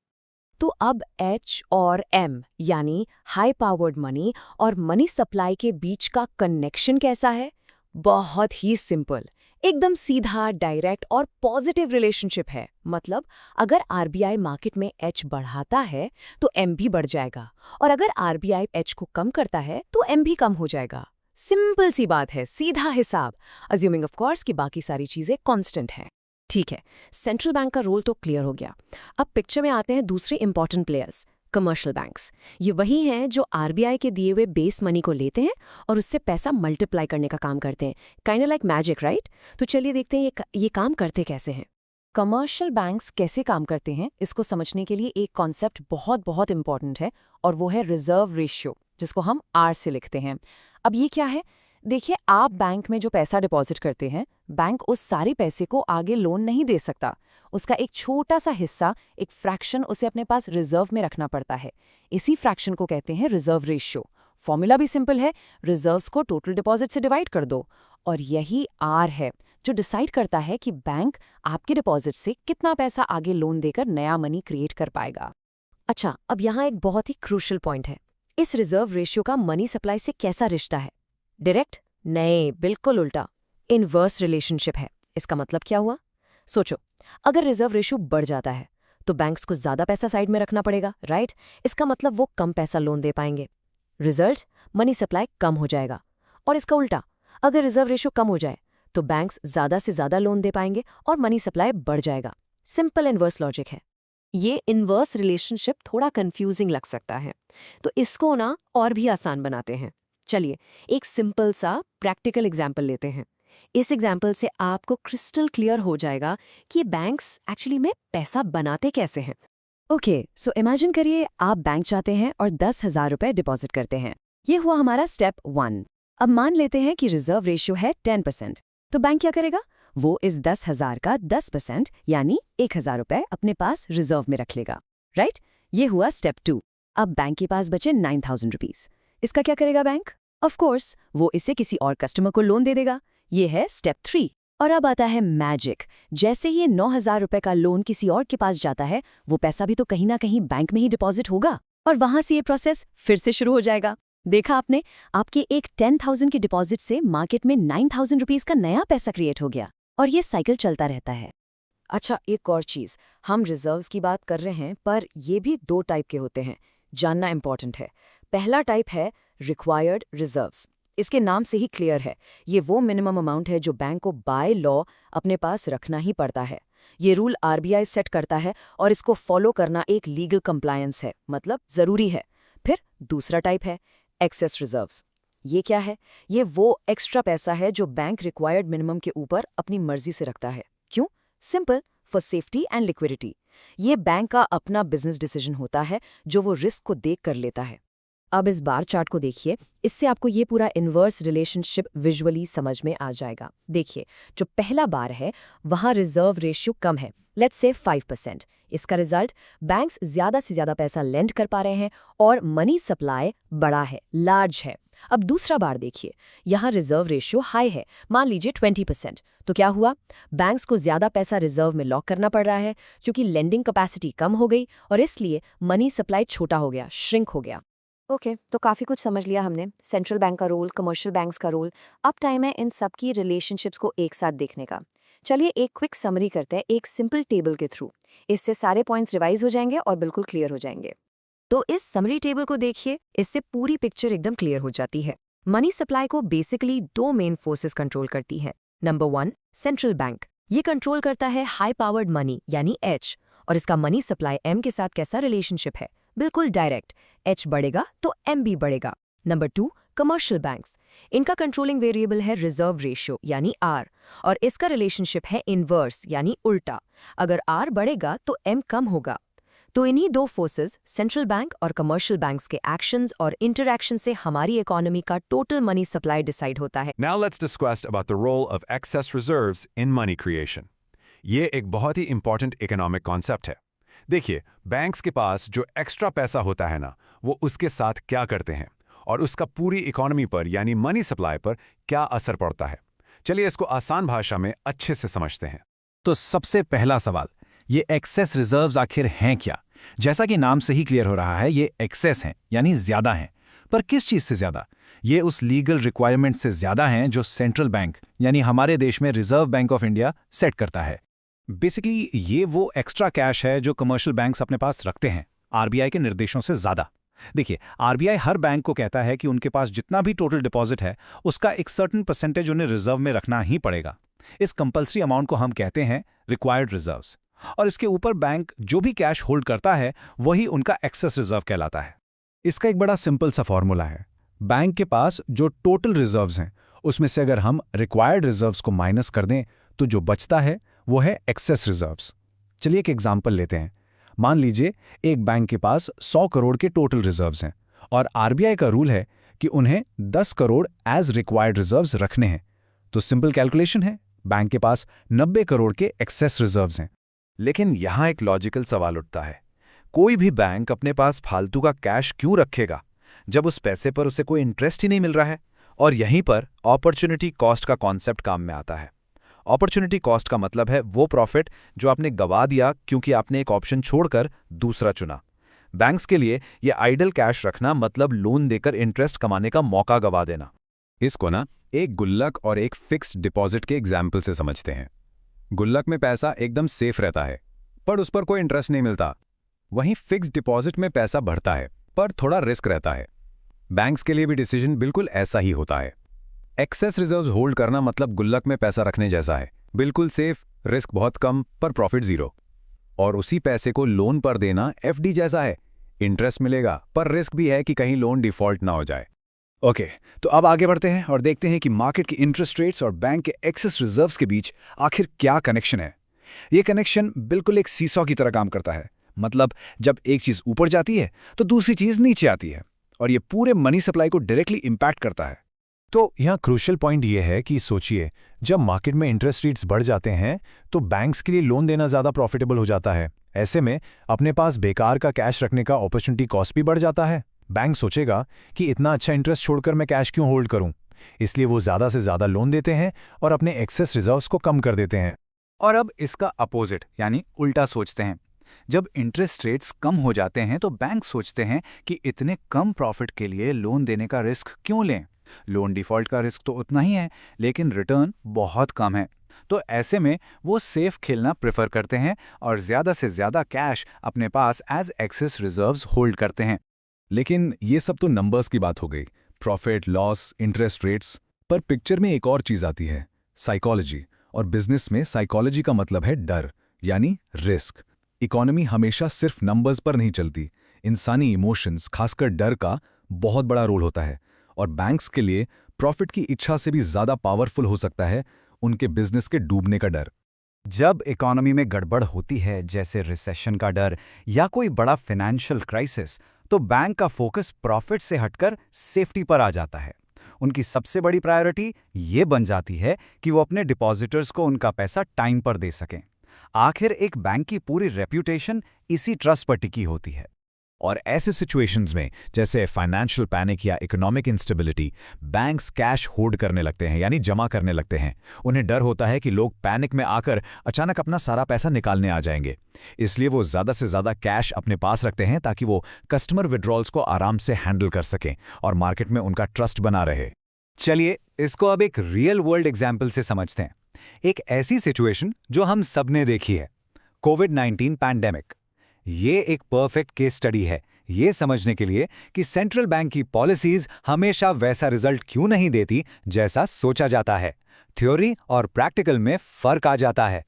तो अब H और M यानी हाई पावर्ड मनी और मनी सप्लाई के बीच का कनेक्शन कैसा है? बहुत ही सिंपल, एकदम सीधा, डायरेक्ट और पॉजिटिव रिलेशनशिप है। मतलब अगर आरबीआई मार्केट में H बढ़ाता है तो M भी बढ़ जाएगा, और अगर आरबीआई H को कम करता है तो M भी कम हो जाएगा। सिंपल सी बात है, सीधा हिसाब, अज्यूमिंग ऑफ कोर्स कि बाकी सारी चीजें कांस्टेंट हैं। ठीक है, सेंट्रल बैंक का रोल तो क्लियर हो गया। अब पिक्चर में आते हैं दूसरे इंपॉर्टेंट प्लेयर्स, कमर्शियल बैंक्स। ये वही हैं जो आरबीआई के दिए हुए बेस मनी को लेते हैं और उससे पैसा मल्टीप्लाई करने का काम करते हैं। Kind like magic, right? तो चलिए देखते हैं ये काम करते कैसे हैं। कमर्शियल बैंक्स कैसे काम करते हैं, इसको समझने के लिए एक कॉन्सेप्ट बहुत बहुत इंपॉर्टेंट है, और वो है रिजर्व रेशियो, जिसको हम R से लिखते हैं। अब ये क्या है? देखिए, आप बैंक में जो पैसा डिपॉजिट करते हैं, बैंक उस सारे पैसे को आगे लोन नहीं दे सकता। उसका एक छोटा सा हिस्सा, एक फ्रैक्शन, उसे अपने पास रिजर्व में रखना पड़ता है। इसी फ्रैक्शन को कहते हैं रिजर्व रेशियो। फॉर्मूला भी सिंपल है, रिजर्व्स को टोटल डिपॉजिट से डिवाइड कर दो, और यही R है जो डिसाइड करता है कि बैंक आपके डिपॉजिट से कितना पैसा आगे लोन देकर नया मनी क्रिएट कर पाएगा। अच्छा, अब यहाँ एक बहुत ही क्रूशियल पॉइंट है। इस रिजर्व रेशियो का मनी सप्लाई से कैसा रिश्ता है? डायरेक्ट? नहीं, बिल्कुल उल्टा, इनवर्स रिलेशनशिप है। इसका मतलब क्या हुआ? सोचो, अगर रिजर्व रेशियो बढ़ जाता है तो बैंक्स को ज्यादा पैसा साइड में रखना पड़ेगा, राइट? इसका मतलब वो कम पैसा लोन दे पाएंगे। रिजल्ट, मनी सप्लाई कम हो जाएगा। और इसका उल्टा, अगर रिजर्व रेशियो कम हो जाए तो बैंक्स ज्यादा से ज्यादा लोन दे पाएंगे और मनी सप्लाई बढ़ जाएगा। सिंपल इनवर्स लॉजिक है। ये इनवर्स रिलेशनशिप थोड़ा कंफ्यूजिंग लग सकता है, तो इसको ना और भी आसान बनाते हैं। चलिए एक सिंपल सा प्रैक्टिकल एग्जाम्पल लेते हैं। इस एग्जाम्पल से आपको क्रिस्टल क्लियर हो जाएगा कि बैंक्स एक्चुअली में पैसा बनाते कैसे हैं। ओके, सो इमेजिन करिए आप बैंक जाते हैं और 10,000 रुपए डिपॉजिट करते हैं। ये हुआ हमारा स्टेप 1। अब मान लेते हैं कि रिजर्व रेशियो है 10%, तो बैंक क्या करेगा? वो इस 10,000 का 10% यानी 1,000 रुपए अपने पास रिजर्व में रख लेगा, राइट? ये हुआ स्टेप 2। अब बैंक के पास बचे 9,000 रुपीज। इसका क्या करेगा बैंक? ऑफ कोर्स वो इसे किसी और कस्टमर को लोन दे देगा। ये है स्टेप 3। और अब आता है मैजिक। जैसे ही 9,000 रुपए का लोन किसी और के पास जाता है, वो पैसा भी तो कहीं ना कहीं बैंक में ही डिपॉजिट होगा, और वहां से ये प्रोसेस फिर से शुरू हो जाएगा। देखा आपने, आपके एक 10,000 की डिपॉजिट से मार्केट में 9,000 रुपीज का नया पैसा क्रिएट हो गया, और ये साइकिल चलता रहता है। अच्छा, एक और चीज, हम रिजर्व्स की बात कर रहे हैं, पर ये भी 2 टाइप के होते हैं, जानना इंपॉर्टेंट है। पहला टाइप है रिक्वायर्ड रिजर्व्स। इसके नाम से ही क्लियर है, ये वो मिनिमम अमाउंट है जो बैंक को बाय लॉ अपने पास रखना ही पड़ता है। ये रूल आरबीआई सेट करता है, और इसको फॉलो करना एक लीगल कंप्लायंस है, मतलब जरूरी है। फिर दूसरा टाइप है एक्सेस रिजर्व्स। ये क्या है? ये वो एक्स्ट्रा पैसा है जो बैंक रिक्वायर्ड मिनिमम के ऊपर अपनी मर्जी से रखता है। क्यों? Simple, for safety and liquidity. ये बैंक का अपना बिजनेस डिसीजन होता है जो वो रिस्क को देख कर लेता है। अब इस बार चार्ट को देखिए, इससे आपको ये पूरा इनवर्स रिलेशनशिप विजुअली समझ में आ जाएगा। देखिए, जो पहला बार है वहाँ रिजर्व रेशियो कम है, लेट्स से 5%। इसका रिजल्ट, बैंक्स ज्यादा से ज्यादा पैसा लेंड कर पा रहे हैं और मनी सप्लाई बड़ा है, लार्ज है। अब दूसरा बार देखिए, यहाँ रिजर्व रेशियो हाई है, मान लीजिए 20%। तो क्या हुआ? बैंक्स को ज्यादा पैसा रिजर्व में लॉक करना पड़ रहा है, क्योंकि लेंडिंग कैपेसिटी कम हो गई, और इसलिए मनी सप्लाई छोटा हो गया, श्रिंक हो गया। ओके, तो काफ़ी कुछ समझ लिया हमने, सेंट्रल बैंक का रोल, कमर्शियल बैंक्स का रोल। अब टाइम है इन सब की रिलेशनशिप्स को एक साथ देखने का। चलिए एक क्विक समरी करते हैं एक सिंपल टेबल के थ्रू। इससे सारे पॉइंट्स रिवाइज हो जाएंगे और बिल्कुल क्लियर हो जाएंगे। तो इस समरी टेबल को देखिए, इससे पूरी पिक्चर एकदम क्लियर हो जाती है। मनी सप्लाई को बेसिकली दो मेन फोर्सेस कंट्रोल करती हैं। Number 1, central bank. ये कंट्रोल करता है हाई पावर्ड मनी यानी एच, और इसका मनी सप्लाई एम के साथ कैसा रिलेशनशिप है? बिल्कुल डायरेक्ट। एच बढ़ेगा तो एम भी बढ़ेगा। Number 2, commercial banks. इनका कंट्रोलिंग वेरिएबल है रिजर्व रेशियो यानी आर, और इसका रिलेशनशिप है इनवर्स यानी उल्टा। अगर आर बढ़ेगा तो एम कम होगा। तो इन्हीं दो फोर्सेस, सेंट्रल बैंक और कमर्शियल बैंक्स के एक्शंस और इंटरैक्शन से हमारी इकोनॉमी का टोटल मनी सप्लाई डिसाइड होता है। Now let's discuss about the role of excess reserves in money creation. ये एक बहुत ही इंपॉर्टेंट इकोनॉमिक कॉन्सेप्ट है। देखिए, बैंक्स के पास जो एक्स्ट्रा पैसा होता है ना, वो उसके साथ क्या करते हैं और उसका पूरी इकोनॉमी पर यानी मनी सप्लाई पर क्या असर पड़ता है। चलिए इसको आसान भाषा में अच्छे से समझते हैं। तो सबसे पहला सवाल, ये एक्सेस रिजर्व्स आखिर हैं क्या? जैसा कि नाम से ही क्लियर हो रहा है, ये एक्सेस हैं यानी ज्यादा हैं। पर किस चीज से ज्यादा? ये उस लीगल रिक्वायरमेंट से ज्यादा हैं जो सेंट्रल बैंक यानी हमारे देश में reserve bank of India set करता है। बेसिकली ये वो एक्स्ट्रा कैश है जो कमर्शियल बैंक्स अपने पास रखते हैं आरबीआई के निर्देशों से ज्यादा। देखिए, आरबीआई हर बैंक को कहता है कि उनके पास जितना भी टोटल डिपॉजिट है उसका एक सर्टेन परसेंटेज उन्हें रिजर्व में रखना ही पड़ेगा। इस कंपल्सरी अमाउंट को हम कहते हैं रिक्वायर्ड रिजर्व्स, और इसके ऊपर बैंक जो भी कैश होल्ड करता है वही उनका एक्सेस रिजर्व कहलाता है। इसका एक बड़ा सिंपल सा फॉर्मूला है। बैंक के पास जो टोटल रिजर्व्स हैं उसमें से अगर हम रिक्वायर्ड रिजर्व्स को माइनस कर दें तो जो बचता है वो है एक्सेस रिजर्व्स। चलिए एक एग्जांपल लेते हैं। मान लीजिए एक बैंक के पास 100 करोड़ के टोटल रिजर्व्स हैं और आरबीआई का रूल है कि उन्हें 10 करोड़ एज रिक्वायर्ड रिजर्व्स रखने हैं। तो सिंपल कैलकुलेशन है, बैंक के पास 90 करोड़ के एक्सेस रिजर्व्स हैं। लेकिन यहाँ एक लॉजिकल सवाल उठता है, कोई भी बैंक अपने पास फालतू का कैश क्यों रखेगा जब उस पैसे पर उसे कोई इंटरेस्ट ही नहीं मिल रहा है? और यहीं पर अपॉर्चुनिटी कॉस्ट का कॉन्सेप्ट काम में आता है। अपॉर्चुनिटी कॉस्ट का मतलब है वो प्रॉफिट जो आपने गवा दिया क्योंकि आपने एक ऑप्शन छोड़कर दूसरा चुना। बैंक्स के लिए ये आइडल कैश रखना मतलब लोन देकर इंटरेस्ट कमाने का मौका गवा देना। इसको ना एक गुल्लक और एक फिक्स्ड डिपॉजिट के एग्जाम्पल से समझते हैं। गुल्लक में पैसा एकदम सेफ रहता है पर उस पर कोई इंटरेस्ट नहीं मिलता। वहीं फिक्स्ड डिपॉजिट में पैसा बढ़ता है पर थोड़ा रिस्क रहता है। बैंक्स के लिए भी डिसीजन बिल्कुल ऐसा ही होता है। एक्सेस रिजर्व्स होल्ड करना मतलब गुल्लक में पैसा रखने जैसा है, बिल्कुल सेफ, रिस्क बहुत कम पर प्रॉफिट जीरो। और उसी पैसे को लोन पर देना एफडी जैसा है, इंटरेस्ट मिलेगा पर रिस्क भी है कि कहीं लोन डिफॉल्ट ना हो जाए। ओके, तो अब आगे बढ़ते हैं और देखते हैं कि मार्केट के इंटरेस्ट रेट्स और बैंक के एक्सेस रिजर्व्स के बीच आखिर क्या कनेक्शन है। ये कनेक्शन बिल्कुल एक सीसॉ की तरह काम करता है। मतलब जब एक चीज ऊपर जाती है तो दूसरी चीज नीचे आती है, और ये पूरे मनी सप्लाई को डायरेक्टली इंपैक्ट करता है। तो यहाँ क्रूशियल पॉइंट ये है कि सोचिए, जब मार्केट में इंटरेस्ट रेट्स बढ़ जाते हैं तो बैंक्स के लिए लोन देना ज़्यादा प्रॉफिटेबल हो जाता है। ऐसे में अपने पास बेकार का कैश रखने का अपॉर्चुनिटी कॉस्ट भी बढ़ जाता है। बैंक सोचेगा कि इतना अच्छा इंटरेस्ट छोड़कर मैं कैश क्यों होल्ड करूं, इसलिए वो ज़्यादा से ज़्यादा लोन देते हैं और अपने एक्सेस रिजर्व्स को कम कर देते हैं। और अब इसका अपोजिट यानी उल्टा सोचते हैं। जब इंटरेस्ट रेट्स कम हो जाते हैं तो बैंक सोचते हैं कि इतने कम प्रॉफिट के लिए लोन देने का रिस्क क्यों लें। लोन डिफॉल्ट का रिस्क तो उतना ही है लेकिन रिटर्न बहुत कम है। तो ऐसे में वो सेफ खेलना प्रेफर करते हैं और ज़्यादा से ज़्यादा कैश अपने पास एज एक्सेस रिजर्व्स होल्ड करते हैं। लेकिन ये सब तो नंबर्स की बात हो गई, प्रॉफिट, लॉस, इंटरेस्ट रेट्स। पर पिक्चर में एक और चीज आती है, साइकोलॉजी। और बिजनेस में साइकोलॉजी का मतलब है डर यानी रिस्क। इकोनॉमी हमेशा सिर्फ नंबर्स पर नहीं चलती, इंसानी इमोशंस, खासकर डर का बहुत बड़ा रोल होता है। और बैंक्स के लिए प्रॉफिट की इच्छा से भी ज्यादा पावरफुल हो सकता है उनके बिजनेस के डूबने का डर। जब इकोनॉमी में गड़बड़ होती है, जैसे रिसेशन का डर या कोई बड़ा फाइनेंशियल क्राइसिस, तो बैंक का फोकस प्रॉफिट से हटकर सेफ्टी पर आ जाता है। उनकी सबसे बड़ी प्रायोरिटी ये बन जाती है कि वो अपने डिपॉजिटर्स को उनका पैसा टाइम पर दे सकें। आखिर एक बैंक की पूरी रेप्यूटेशन इसी ट्रस्ट पर टिकी होती है। और ऐसे सिचुएशंस में जैसे फाइनेंशियल पैनिक या economic instability, banks cash hold करने लगते हैं यानी जमा करने लगते हैं। उन्हें डर होता है कि लोग पैनिक में आकर अचानक अपना सारा पैसा निकालने आ जाएंगे, इसलिए वो ज़्यादा से ज़्यादा कैश अपने पास रखते हैं ताकि वो कस्टमर विड्रॉल्स को आराम से हैंडल कर सकें और मार्केट में उनका ट्रस्ट बना रहे। चलिए इसको अब एक रियल वर्ल्ड एग्जाम्पल से समझते हैं। एक ऐसी सिचुएशन जो हम सबने देखी है, कोविड-19 पैंडेमिक। ये एक परफेक्ट केस स्टडी है ये समझने के लिए कि सेंट्रल बैंक की पॉलिसीज हमेशा वैसा रिजल्ट क्यों नहीं देती जैसा सोचा जाता है। थ्योरी और प्रैक्टिकल में फर्क आ जाता है।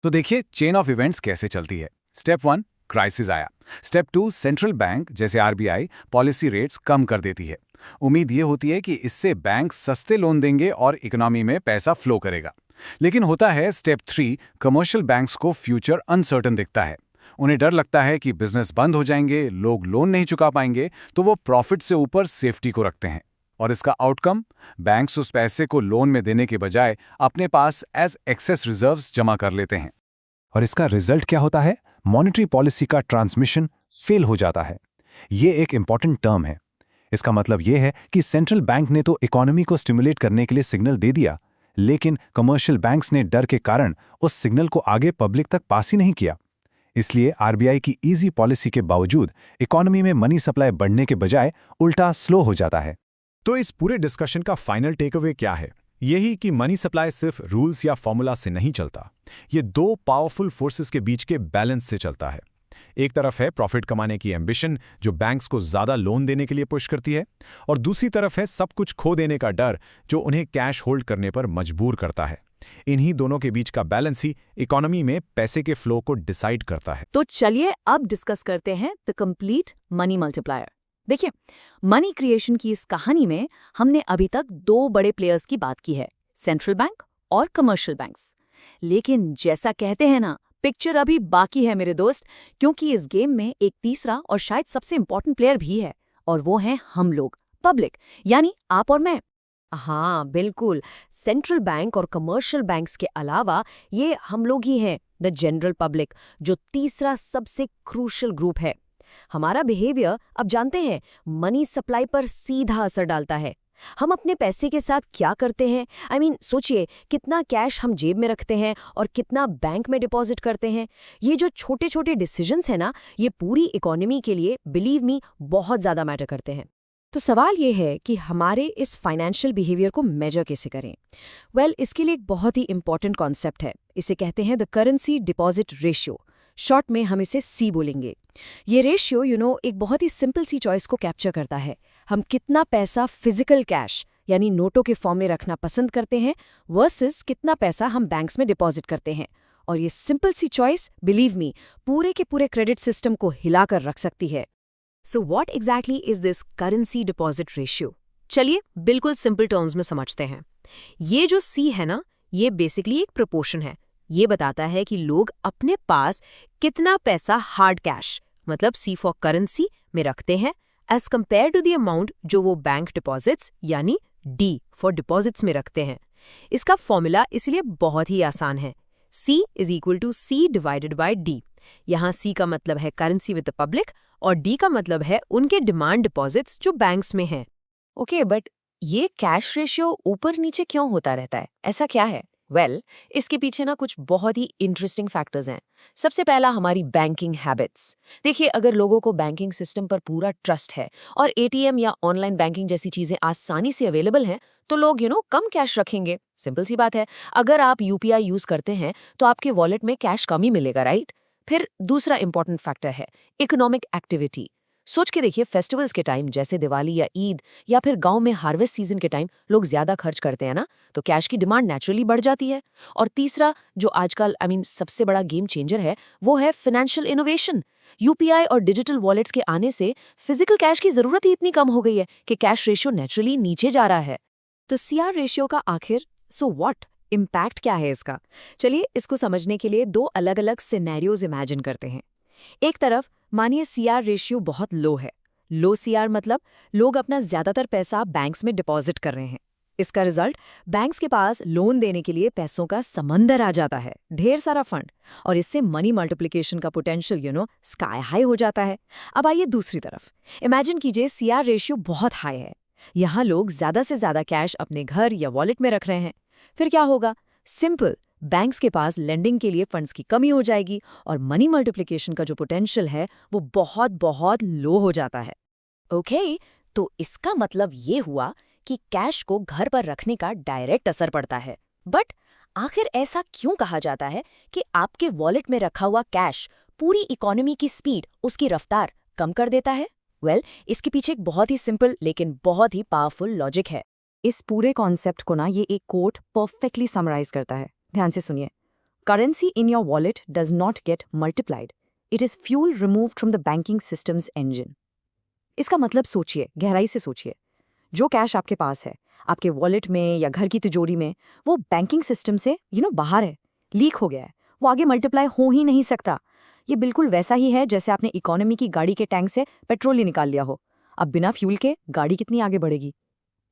तो देखिए चेन ऑफ इवेंट्स कैसे चलती है। स्टेप 1 क्राइसिस आया। स्टेप 2 सेंट्रल बैंक जैसे आरबीआई पॉलिसी रेट्स कम कर देती है। उम्मीद ये होती है कि इससे बैंक सस्ते लोन देंगे और इकोनॉमी में पैसा फ्लो करेगा। लेकिन होता है स्टेप 3 कमर्शियल बैंक्स को फ्यूचर अनसर्टन दिखता है। उन्हें डर लगता है कि बिजनेस बंद हो जाएंगे, लोग लोन नहीं चुका पाएंगे, तो वो प्रॉफिट से ऊपर सेफ्टी को रखते हैं। और इसका आउटकम बैंक्स उस पैसे को लोन में देने के बजाय अपने पास एज एक्सेस रिजर्व्स जमा कर लेते हैं। और इसका रिजल्ट क्या होता है? मॉनेटरी पॉलिसी का ट्रांसमिशन फेल हो जाता है। ये एक इंपॉर्टेंट टर्म है। इसका मतलब ये है कि सेंट्रल बैंक ने तो इकोनॉमी को स्टिमुलेट करने के लिए सिग्नल दे दिया, लेकिन कमर्शियल बैंक्स ने डर के कारण उस सिग्नल को आगे पब्लिक तक पास ही नहीं किया। इसलिए आरबीआई की इजी पॉलिसी के बावजूद इकोनॉमी में मनी सप्लाई बढ़ने के बजाय उल्टा स्लो हो जाता है। तो इस पूरे डिस्कशन का फाइनल टेकअवे क्या है? यही कि मनी सप्लाई सिर्फ रूल्स या फॉर्मूला से नहीं चलता। ये दो पावरफुल फोर्सेस के बीच के बैलेंस से चलता है। एक तरफ है प्रॉफिट कमाने की एम्बिशन जो बैंक्स को ज्यादा लोन देने के लिए पुश करती है, और दूसरी तरफ है सब कुछ खो देने का डर जो उन्हें कैश होल्ड करने पर मजबूर करता है। इन्हीं दोनों के बीच का बैलेंस ही इकोनॉमी में पैसे के फ्लो को डिसाइड करता है। तो चलिए अब डिस्कस करते हैं द कंप्लीट मनी मल्टीप्लायर। देखिए, मनी क्रिएशन की इस कहानी में हमने अभी तक दो बड़े प्लेयर्स की बात की है, सेंट्रल बैंक और कमर्शियल बैंक्स। लेकिन जैसा कहते हैं ना, पिक्चर अभी बाकी है मेरे दोस्त, क्योंकि इस गेम में एक तीसरा और शायद सबसे इंपॉर्टेंट प्लेयर भी है, और वो हैं हम लोग, पब्लिक, यानी आप और मैं। हाँ बिल्कुल, सेंट्रल बैंक और कमर्शियल बैंक्स के अलावा ये हम लोग ही हैं, द जनरल पब्लिक, जो तीसरा सबसे क्रूशियल ग्रुप है। हमारा बिहेवियर, अब जानते हैं, मनी सप्लाई पर सीधा असर डालता है। हम अपने पैसे के साथ क्या करते हैं, सोचिए कितना कैश हम जेब में रखते हैं और कितना बैंक में डिपॉजिट करते हैं। ये जो छोटे छोटे डिसीजंस हैं ना, ये पूरी इकोनॉमी के लिए, बिलीव मी, बहुत ज़्यादा मैटर करते हैं। तो सवाल ये है कि हमारे इस फाइनेंशियल बिहेवियर को मेजर कैसे करें। इसके लिए एक बहुत ही इंपॉर्टेंट कॉन्सेप्ट है। इसे कहते हैं the currency deposit ratio. Short में हम इसे सी बोलेंगे। ये रेशियो एक बहुत ही सिंपल सी चॉइस को कैप्चर करता है। हम कितना पैसा फिजिकल कैश यानी नोटों के फॉर्म में रखना पसंद करते हैं वर्सेस कितना पैसा हम बैंक्स में डिपॉजिट करते हैं। और ये सिंपल सी चॉइस, बिलीव मी, पूरे के पूरे क्रेडिट सिस्टम को हिलाकर रख सकती है। So what exactly is this currency deposit ratio? चलिए बिल्कुल सिंपल टर्म्स में समझते हैं। ये जो सी है ना, ये बेसिकली एक प्रोपोर्शन है। ये बताता है कि लोग अपने पास कितना पैसा हार्ड कैश, मतलब सी फॉर करेंसी, में रखते हैं as compare to the amount जो वो बैंक डिपॉजिट्स यानी डी फॉर डिपॉजिट्स में रखते हैं। इसका फॉर्मूला इसलिए बहुत ही आसान है। C is equal to C divided by D। यहाँ C का मतलब है करेंसी विद द पब्लिक और D का मतलब है उनके डिमांड डिपॉजिट्स जो बैंक्स में हैं। ओके, बट ये कैश रेशियो ऊपर नीचे क्यों होता रहता है? ऐसा क्या है? इसके पीछे ना कुछ बहुत ही इंटरेस्टिंग फैक्टर्स हैं। सबसे पहला, हमारी बैंकिंग हैबिट्स। देखिए, अगर लोगों को बैंकिंग सिस्टम पर पूरा ट्रस्ट है और एटीएम या ऑनलाइन बैंकिंग जैसी चीजें आसानी से अवेलेबल हैं, तो लोग कम कैश रखेंगे। सिंपल सी बात है। अगर आप यूपीआई यूज करते हैं तो आपके वॉलेट में कैश कम ही मिलेगा, राइट? फिर दूसरा इंपॉर्टेंट फैक्टर है इकोनॉमिक एक्टिविटी। सोच के देखिए, फेस्टिवल्स के टाइम जैसे दिवाली या ईद या फिर गांव में हार्वेस्ट सीजन के टाइम लोग ज्यादा खर्च करते हैं ना, तो कैश की डिमांड नेचुरली बढ़ जाती है। और तीसरा, जो आजकल सबसे बड़ा गेम चेंजर है, वो है फाइनेंशियल इनोवेशन। यूपीआई और डिजिटल वॉलेट्स के आने से फिजिकल कैश की जरूरत ही इतनी कम हो गई है कि कैश रेशियो नेचुरली नीचे जा रहा है। तो सीआर रेशियो का आखिर सो व्हाट इम्पैक्ट क्या है इसका? चलिए इसको समझने के लिए दो अलग अलग सिनेरियोज इमेजिन करते हैं। एक तरफ मानिए सीआर रेशियो बहुत लो है। लो सीआर मतलब लोग अपना ज्यादातर पैसा बैंक्स में डिपॉजिट कर रहे हैं। इसका रिजल्ट, बैंक्स के पास लोन देने के लिए पैसों का समंदर आ जाता है, ढेर सारा फंड, और इससे मनी मल्टीप्लिकेशन का पोटेंशियल स्काई हाई हो जाता है। अब आइए दूसरी तरफ, इमेजिन कीजिए सीआर रेशियो बहुत हाई है। यहाँ लोग ज्यादा से ज्यादा कैश अपने घर या वॉलेट में रख रहे हैं। फिर क्या होगा? सिंपल, बैंक्स के पास लेंडिंग के लिए फंड्स की कमी हो जाएगी और मनी मल्टीप्लिकेशन का जो पोटेंशियल है वो बहुत बहुत लो हो जाता है। ओके, तो इसका मतलब ये हुआ कि कैश को घर पर रखने का डायरेक्ट असर पड़ता है। बट आखिर ऐसा क्यों कहा जाता है कि आपके वॉलेट में रखा हुआ कैश पूरी इकोनॉमी की स्पीड, उसकी रफ्तार कम कर देता है? इसके पीछे एक बहुत ही सिंपल लेकिन बहुत ही पावरफुल लॉजिक है। इस पूरे कॉन्सेप्ट को ना ये एक कोट परफेक्टली समराइज करता है। ध्यान से सुनिए। Currency in your wallet does not gate multiplied, it is fuel removed from the banking systems engine. इसका मतलब सोचिए, गहराई से सोचिए। जो कैश आपके पास है, आपके वॉलेट में या घर की तिजोरी में, वो बैंकिंग सिस्टम से बाहर है, लीक हो गया है, वो आगे मल्टीप्लाई हो ही नहीं सकता। ये बिल्कुल वैसा ही है जैसे आपने इकोनॉमी की गाड़ी के टैंक से पेट्रोल ही निकाल लिया हो। अब बिना फ्यूल के गाड़ी कितनी आगे बढ़ेगी?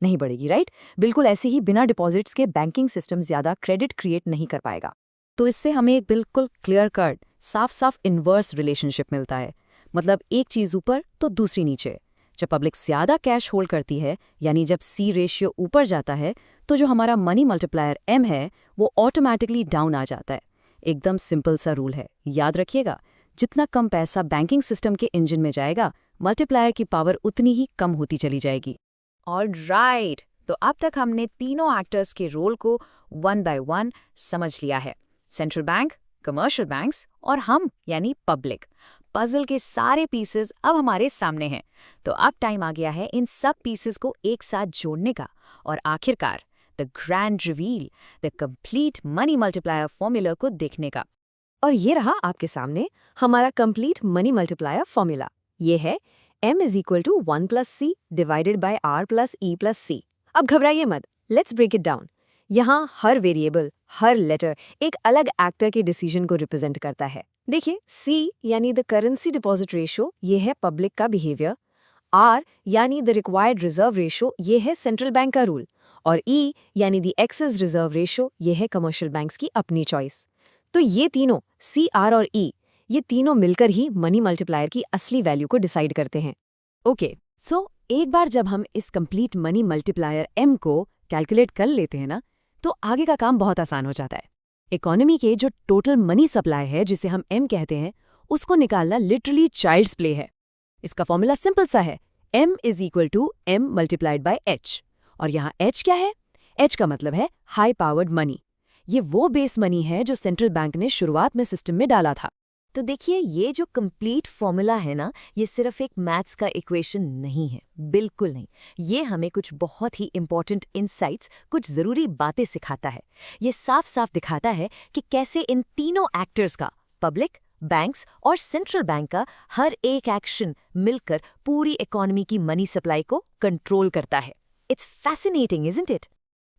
नहीं बढ़ेगी, राइट? बिल्कुल ऐसे ही बिना डिपॉजिट्स के बैंकिंग सिस्टम ज्यादा क्रेडिट क्रिएट नहीं कर पाएगा। तो इससे हमें एक बिल्कुल क्लियर कट, साफ साफ इन्वर्स रिलेशनशिप मिलता है। मतलब एक चीज ऊपर तो दूसरी नीचे। जब पब्लिक ज्यादा कैश होल्ड करती है, यानी जब सी रेशियो ऊपर जाता है, तो जो हमारा मनी मल्टीप्लायर M है वो ऑटोमेटिकली डाउन आ जाता है। एकदम सिंपल सा रूल है, याद रखिएगा। जितना कम पैसा बैंकिंग सिस्टम के इंजन में जाएगा, मल्टीप्लायर की पावर उतनी ही कम होती चली जाएगी। ऑलराइट, तो अब तक हमने तीनों एक्टर्स के रोल को वन बाय वन समझ लिया है। सेंट्रल बैंक, कमर्शियल बैंक्स और हम यानी पब्लिक। पजल के सारे पीसेस अब हमारे सामने हैं। तो अब टाइम आ गया है इन सब पीसेस को एक साथ जोड़ने का और आखिरकार the grand reveal, the complete money multiplier formula को देखने का। और ये रहा आपके सामने हमारा कंप्लीट मनी मल्टीप्लायर फॉर्मूला। ये है M is equal to 1 + C divided by R + E + C। अब घबराइए मत, लेट्स ब्रेक इट डाउन। यहाँ हर वेरिएबल, हर लेटर एक अलग एक्टर के डिसीजन को रिप्रेजेंट करता है। देखिए, C यानी द करेंसी डिपॉजिट रेशियो, ये है पब्लिक का बिहेवियर। R यानी द रिक्वायर्ड रिजर्व रेशियो, ये है सेंट्रल बैंक का रूल। और E यानी द एक्सेस रिजर्व रेशियो, ये है कमर्शियल बैंक्स की अपनी चॉइस। तो ये तीनों C, R और E, ये तीनों मिलकर ही मनी मल्टीप्लायर की असली वैल्यू को डिसाइड करते हैं। ओके, सो एक बार जब हम इस कंप्लीट मनी मल्टीप्लायर M को कैलकुलेट कर लेते हैं ना, तो आगे का काम बहुत आसान हो जाता है। इकोनॉमी के जो टोटल मनी सप्लाई है, जिसे हम M कहते हैं, उसको निकालना लिटरली चाइल्ड्स प्ले है। इसका फॉर्मूला सिंपल सा है, M is equal to M multiplied by H। और यहाँ H क्या है? H का मतलब है हाई पावर्ड मनी। ये वो बेस मनी है जो सेंट्रल बैंक ने शुरुआत में सिस्टम में डाला था। तो देखिए, ये जो कंप्लीट फॉर्मूला है ना, ये सिर्फ एक मैथ्स का इक्वेशन नहीं है, बिल्कुल नहीं। ये हमें कुछ बहुत ही इंपॉर्टेंट इनसाइट्स, कुछ ज़रूरी बातें सिखाता है। ये साफ साफ दिखाता है कि कैसे इन तीनों एक्टर्स का, पब्लिक, बैंक्स और सेंट्रल बैंक का हर एक एक्शन मिलकर पूरी इकोनॉमी की मनी सप्लाई को कंट्रोल करता है। It's fascinating, isn't it?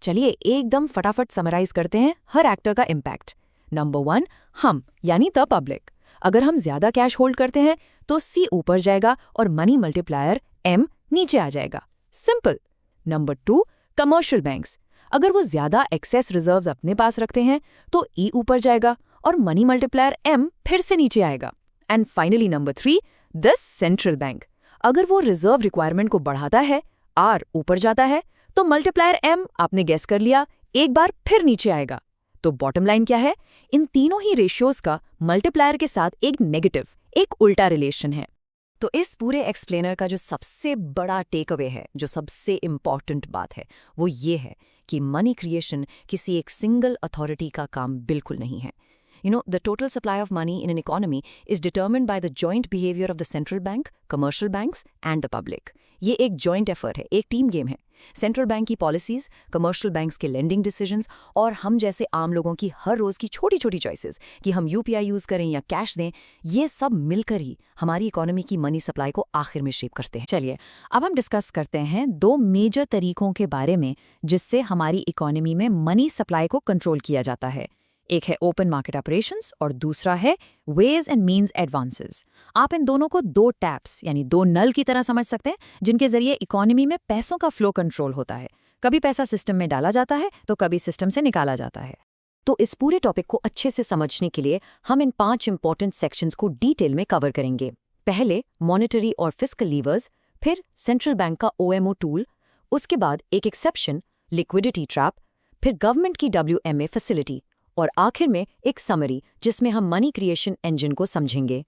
चलिए एकदम फटाफट समराइज करते हैं हर एक्टर का इम्पैक्ट। नंबर 1, हम यानी द पब्लिक। अगर हम ज्यादा कैश होल्ड करते हैं तो C ऊपर जाएगा और मनी मल्टीप्लायर M नीचे आ जाएगा। सिंपल। Number 2, commercial banks. अगर वो ज्यादा एक्सेस रिजर्व्स अपने पास रखते हैं तो E ऊपर जाएगा और मनी मल्टीप्लायर M फिर से नीचे आएगा। And finally number 3, the central bank. अगर वो रिजर्व रिक्वायरमेंट को बढ़ाता है, R ऊपर जाता है, तो मल्टीप्लायर M, आपने गेस कर लिया, एक बार फिर नीचे आएगा। तो बॉटम लाइन क्या है? इन तीनों ही रेशियोज का मल्टीप्लायर के साथ एक नेगेटिव, एक उल्टा रिलेशन है। तो इस पूरे एक्सप्लेनर का जो सबसे बड़ा टेक अवे है, जो सबसे इंपॉर्टेंट बात है, वो ये है कि मनी क्रिएशन किसी एक सिंगल अथॉरिटी का काम बिल्कुल नहीं है। The total supply of money in an economy is determined by the joint behavior of the central bank, commercial banks and the public. ये एक joint effort है, एक टीम गेम है। सेंट्रल बैंक की पॉलिसीज, कमर्शियल बैंक्स के lending decisions और हम जैसे आम लोगों की हर रोज की छोटी छोटी चॉइसेस कि हम UPI यूज करें या कैश दें, ये सब मिलकर ही हमारी इकोनॉमी की मनी सप्लाई को आखिर में शेप करते हैं। चलिए अब हम डिस्कस करते हैं 2 मेजर तरीकों के बारे में जिससे हमारी इकोनॉमी में मनी सप्लाई को कंट्रोल किया जाता है। एक है ओपन मार्केट ऑपरेशंस और दूसरा है वेज एंड मीन्स एडवांसेस। आप इन दोनों को 2 टैप्स यानी 2 नल की तरह समझ सकते हैं, जिनके जरिए इकोनॉमी में पैसों का फ्लो कंट्रोल होता है। कभी पैसा सिस्टम में डाला जाता है तो कभी सिस्टम से निकाला जाता है। तो इस पूरे टॉपिक को अच्छे से समझने के लिए हम इन 5 इंपॉर्टेंट सेक्शंस को डिटेल में कवर करेंगे। पहले मॉनेटरी और फिस्कल लीवर्स, फिर सेंट्रल बैंक का OMO टूल, उसके बाद एक एक्सेप्शन, लिक्विडिटी ट्रैप, फिर गवर्नमेंट की WMA फैसिलिटी और आखिर में एक समरी जिसमें हम मनी क्रिएशन इंजन को समझेंगे।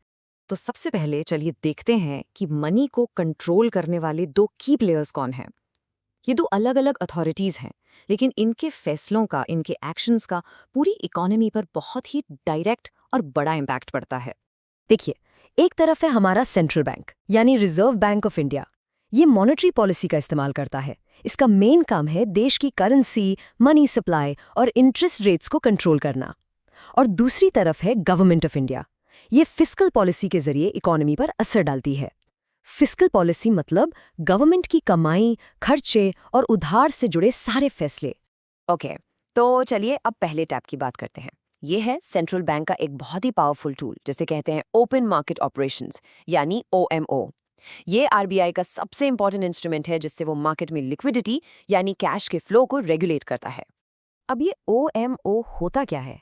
तो सबसे पहले चलिए देखते हैं कि मनी को कंट्रोल करने वाले 2 की प्लेयर्स कौन हैं। ये 2 अलग अलग अथॉरिटीज़ हैं, लेकिन इनके फैसलों का, इनके एक्शंस का पूरी इकोनॉमी पर बहुत ही डायरेक्ट और बड़ा इम्पैक्ट पड़ता है। देखिए, एक तरफ है हमारा सेंट्रल बैंक यानी रिजर्व बैंक ऑफ इंडिया। ये मॉनेटरी पॉलिसी का इस्तेमाल करता है। इसका मेन काम है देश की करेंसी, मनी सप्लाई और इंटरेस्ट रेट्स को कंट्रोल करना। और दूसरी तरफ है गवर्नमेंट ऑफ इंडिया। ये फिस्कल पॉलिसी के जरिए इकोनॉमी पर असर डालती है। फिस्कल पॉलिसी मतलब गवर्नमेंट की कमाई, खर्चे और उधार से जुड़े सारे फैसले। ओके, तो चलिए अब पहले टैब की बात करते हैं। ये है सेंट्रल बैंक का एक बहुत ही पावरफुल टूल जिसे कहते हैं ओपन मार्केट ऑपरेशंस यानी OMO। ये RBI का सबसे इंपॉर्टेंट इंस्ट्रूमेंट है जिससे वो मार्केट में लिक्विडिटी यानी कैश के फ्लो को रेगुलेट करता है। अब ये OMO होता क्या है?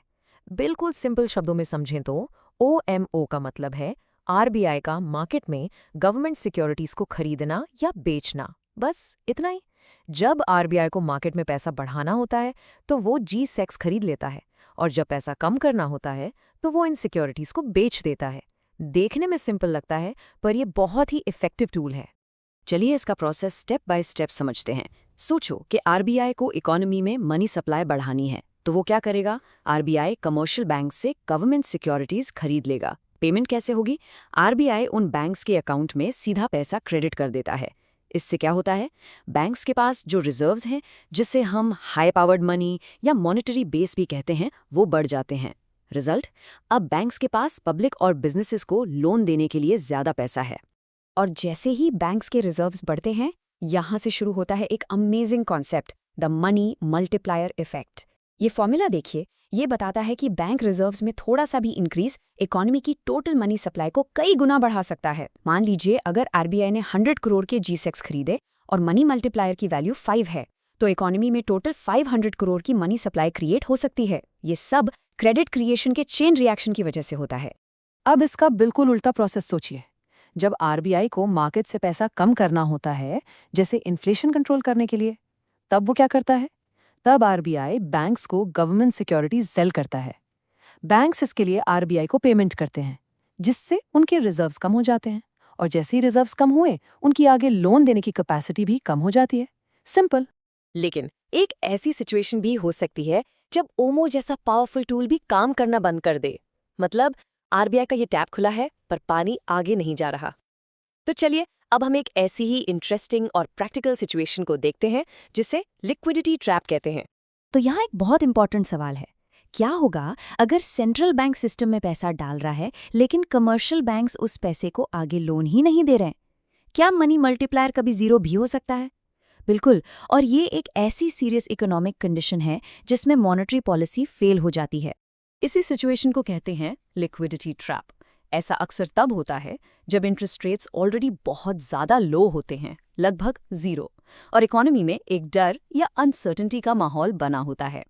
बिल्कुल सिंपल शब्दों में समझें तो OMO का मतलब है RBI का मार्केट में गवर्नमेंट सिक्योरिटीज को खरीदना या बेचना, बस इतना ही। जब RBI को मार्केट में पैसा बढ़ाना होता है तो वो G-SECs खरीद लेता है, और जब पैसा कम करना होता है तो वो इन सिक्योरिटीज को बेच देता है। देखने में सिंपल लगता है पर यह बहुत ही इफेक्टिव टूल है। चलिए इसका प्रोसेस स्टेप बाय स्टेप समझते हैं। सोचो कि RBI को इकोनॉमी में मनी सप्लाई बढ़ानी है, तो वो क्या करेगा? RBI कमर्शियल बैंक से गवर्नमेंट सिक्योरिटीज खरीद लेगा। पेमेंट कैसे होगी? RBI उन बैंक्स के अकाउंट में सीधा पैसा क्रेडिट कर देता है। इससे क्या होता है? बैंक्स के पास जो रिजर्व्स हैं, जिसे हम हाई पावर्ड मनी या मॉनेटरी बेस भी कहते हैं, वो बढ़ जाते हैं। रिजल्ट, अब बैंक्स के पास पब्लिक और बिजनेसेस को लोन देने के लिए ज्यादा पैसा है। और जैसे ही बैंक्स के रिजर्व्स बढ़ते हैं, यहाँ से शुरू होता है एक amazing concept, the money multiplier effect. ये फॉर्मूला देखिए, ये बताता है कि बैंक रिजर्व्स में थोड़ा सा भी इंक्रीज इकोनॉमी की टोटल मनी सप्लाई को कई गुना बढ़ा सकता है। मान लीजिए अगर RBI ने 100 करोड़ के G-SECs खरीदे और मनी मल्टीप्लायर की वैल्यू 5 है, तो इकोनॉमी में टोटल 500 करोड़ की मनी सप्लाई क्रिएट हो सकती है। ये सब क्रेडिट क्रिएशन के चेन रिएक्शन की वजह से होता है। अब इसका बिल्कुल उल्टा प्रोसेस सोचिए। जब RBI को मार्केट से पैसा कम करना होता है, जैसे इन्फ्लेशन कंट्रोल करने के लिए, तब वो क्या करता है? तब RBI बैंक्स को गवर्नमेंट सिक्योरिटीज सेल करता है। बैंक्स इसके लिए RBI को पेमेंट करते हैं, जिससे उनके रिजर्व्स कम हो जाते हैं, और जैसे ही रिजर्व्स कम हुए, उनकी आगे लोन देने की कैपेसिटी भी कम हो जाती है। सिंपल। लेकिन एक ऐसी सिचुएशन भी हो सकती है जब OMO जैसा पावरफुल टूल भी काम करना बंद कर दे। मतलब RBI का ये टैप खुला है पर पानी आगे नहीं जा रहा। तो चलिए अब हम एक ऐसी ही इंटरेस्टिंग और प्रैक्टिकल सिचुएशन को देखते हैं जिसे लिक्विडिटी ट्रैप कहते हैं। तो यहाँ एक बहुत इंपॉर्टेंट सवाल है, क्या होगा अगर सेंट्रल बैंक सिस्टम में पैसा डाल रहा है लेकिन कमर्शियल बैंक्स उस पैसे को आगे लोन ही नहीं दे रहे हैं? क्या मनी मल्टीप्लायर कभी जीरो भी हो सकता है? बिल्कुल, और ये एक ऐसी सीरियस इकोनॉमिक कंडीशन है जिसमें मॉनेटरी पॉलिसी फेल हो जाती है। इसी सिचुएशन को कहते हैं लिक्विडिटी ट्रैप। ऐसा अक्सर तब होता है जब इंटरेस्ट रेट्स ऑलरेडी बहुत ज़्यादा लो होते हैं, लगभग जीरो, और इकोनॉमी में एक डर या अनसर्टेनिटी का माहौल बना होता है।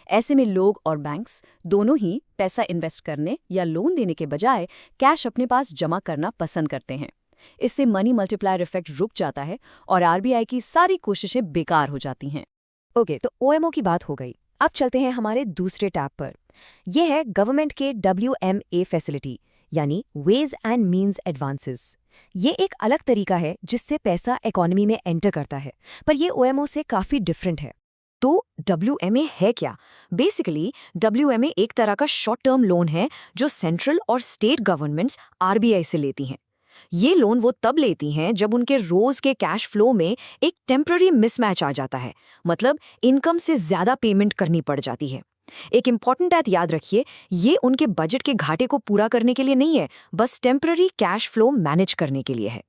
ऐसे में लोग और बैंक्स दोनों ही पैसा इन्वेस्ट करने या लोन देने के बजाय कैश अपने पास जमा करना पसंद करते हैं। इससे मनी मल्टीप्लायर इफेक्ट रुक जाता है और RBI की सारी कोशिशें बेकार हो जाती हैं। ओके, तो OMO की बात हो गई। अब चलते हैं हमारे दूसरे टैब पर। यह है गवर्नमेंट के WMA फैसिलिटी यानी वेज एंड मीन्स एडवांसेस। ये एक अलग तरीका है जिससे पैसा इकोनॉमी में एंटर करता है, पर यह OMO से काफ़ी डिफरेंट है। तो WMA है क्या? बेसिकली WMA एक तरह का शॉर्ट टर्म लोन है जो सेंट्रल और स्टेट गवर्नमेंट्स RBI से लेती हैं। ये लोन वो तब लेती हैं जब उनके रोज के कैश फ्लो में एक टेम्पररी मिसमैच आ जाता है, मतलब इनकम से ज्यादा पेमेंट करनी पड़ जाती है। एक इंपॉर्टेंट बात याद रखिए, ये उनके बजट के घाटे को पूरा करने के लिए नहीं है, बस टेम्पररी कैश फ्लो मैनेज करने के लिए है।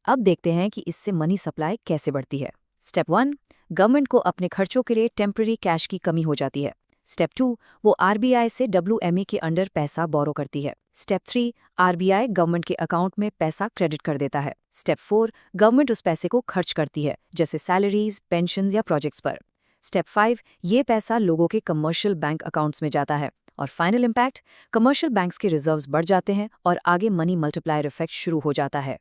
अब देखते हैं कि इससे मनी सप्लाई कैसे बढ़ती है। स्टेप 1, गवर्नमेंट को अपने खर्चों के लिए टेम्पररी कैश की कमी हो जाती है। स्टेप 2, वो RBI से WMA के अंडर पैसा बोरो करती है। स्टेप 3, RBI गवर्नमेंट के अकाउंट में पैसा क्रेडिट कर देता है। स्टेप 4, गवर्नमेंट उस पैसे को खर्च करती है, जैसे सैलरीज, पेंशन्स या प्रोजेक्ट्स पर। स्टेप 5, ये पैसा लोगों के कमर्शियल बैंक अकाउंट्स में जाता है। और फाइनल इम्पैक्ट, कमर्शियल बैंक्स के रिजर्व्स बढ़ जाते हैं और आगे मनी मल्टीप्लायर इफेक्ट शुरू हो जाता है।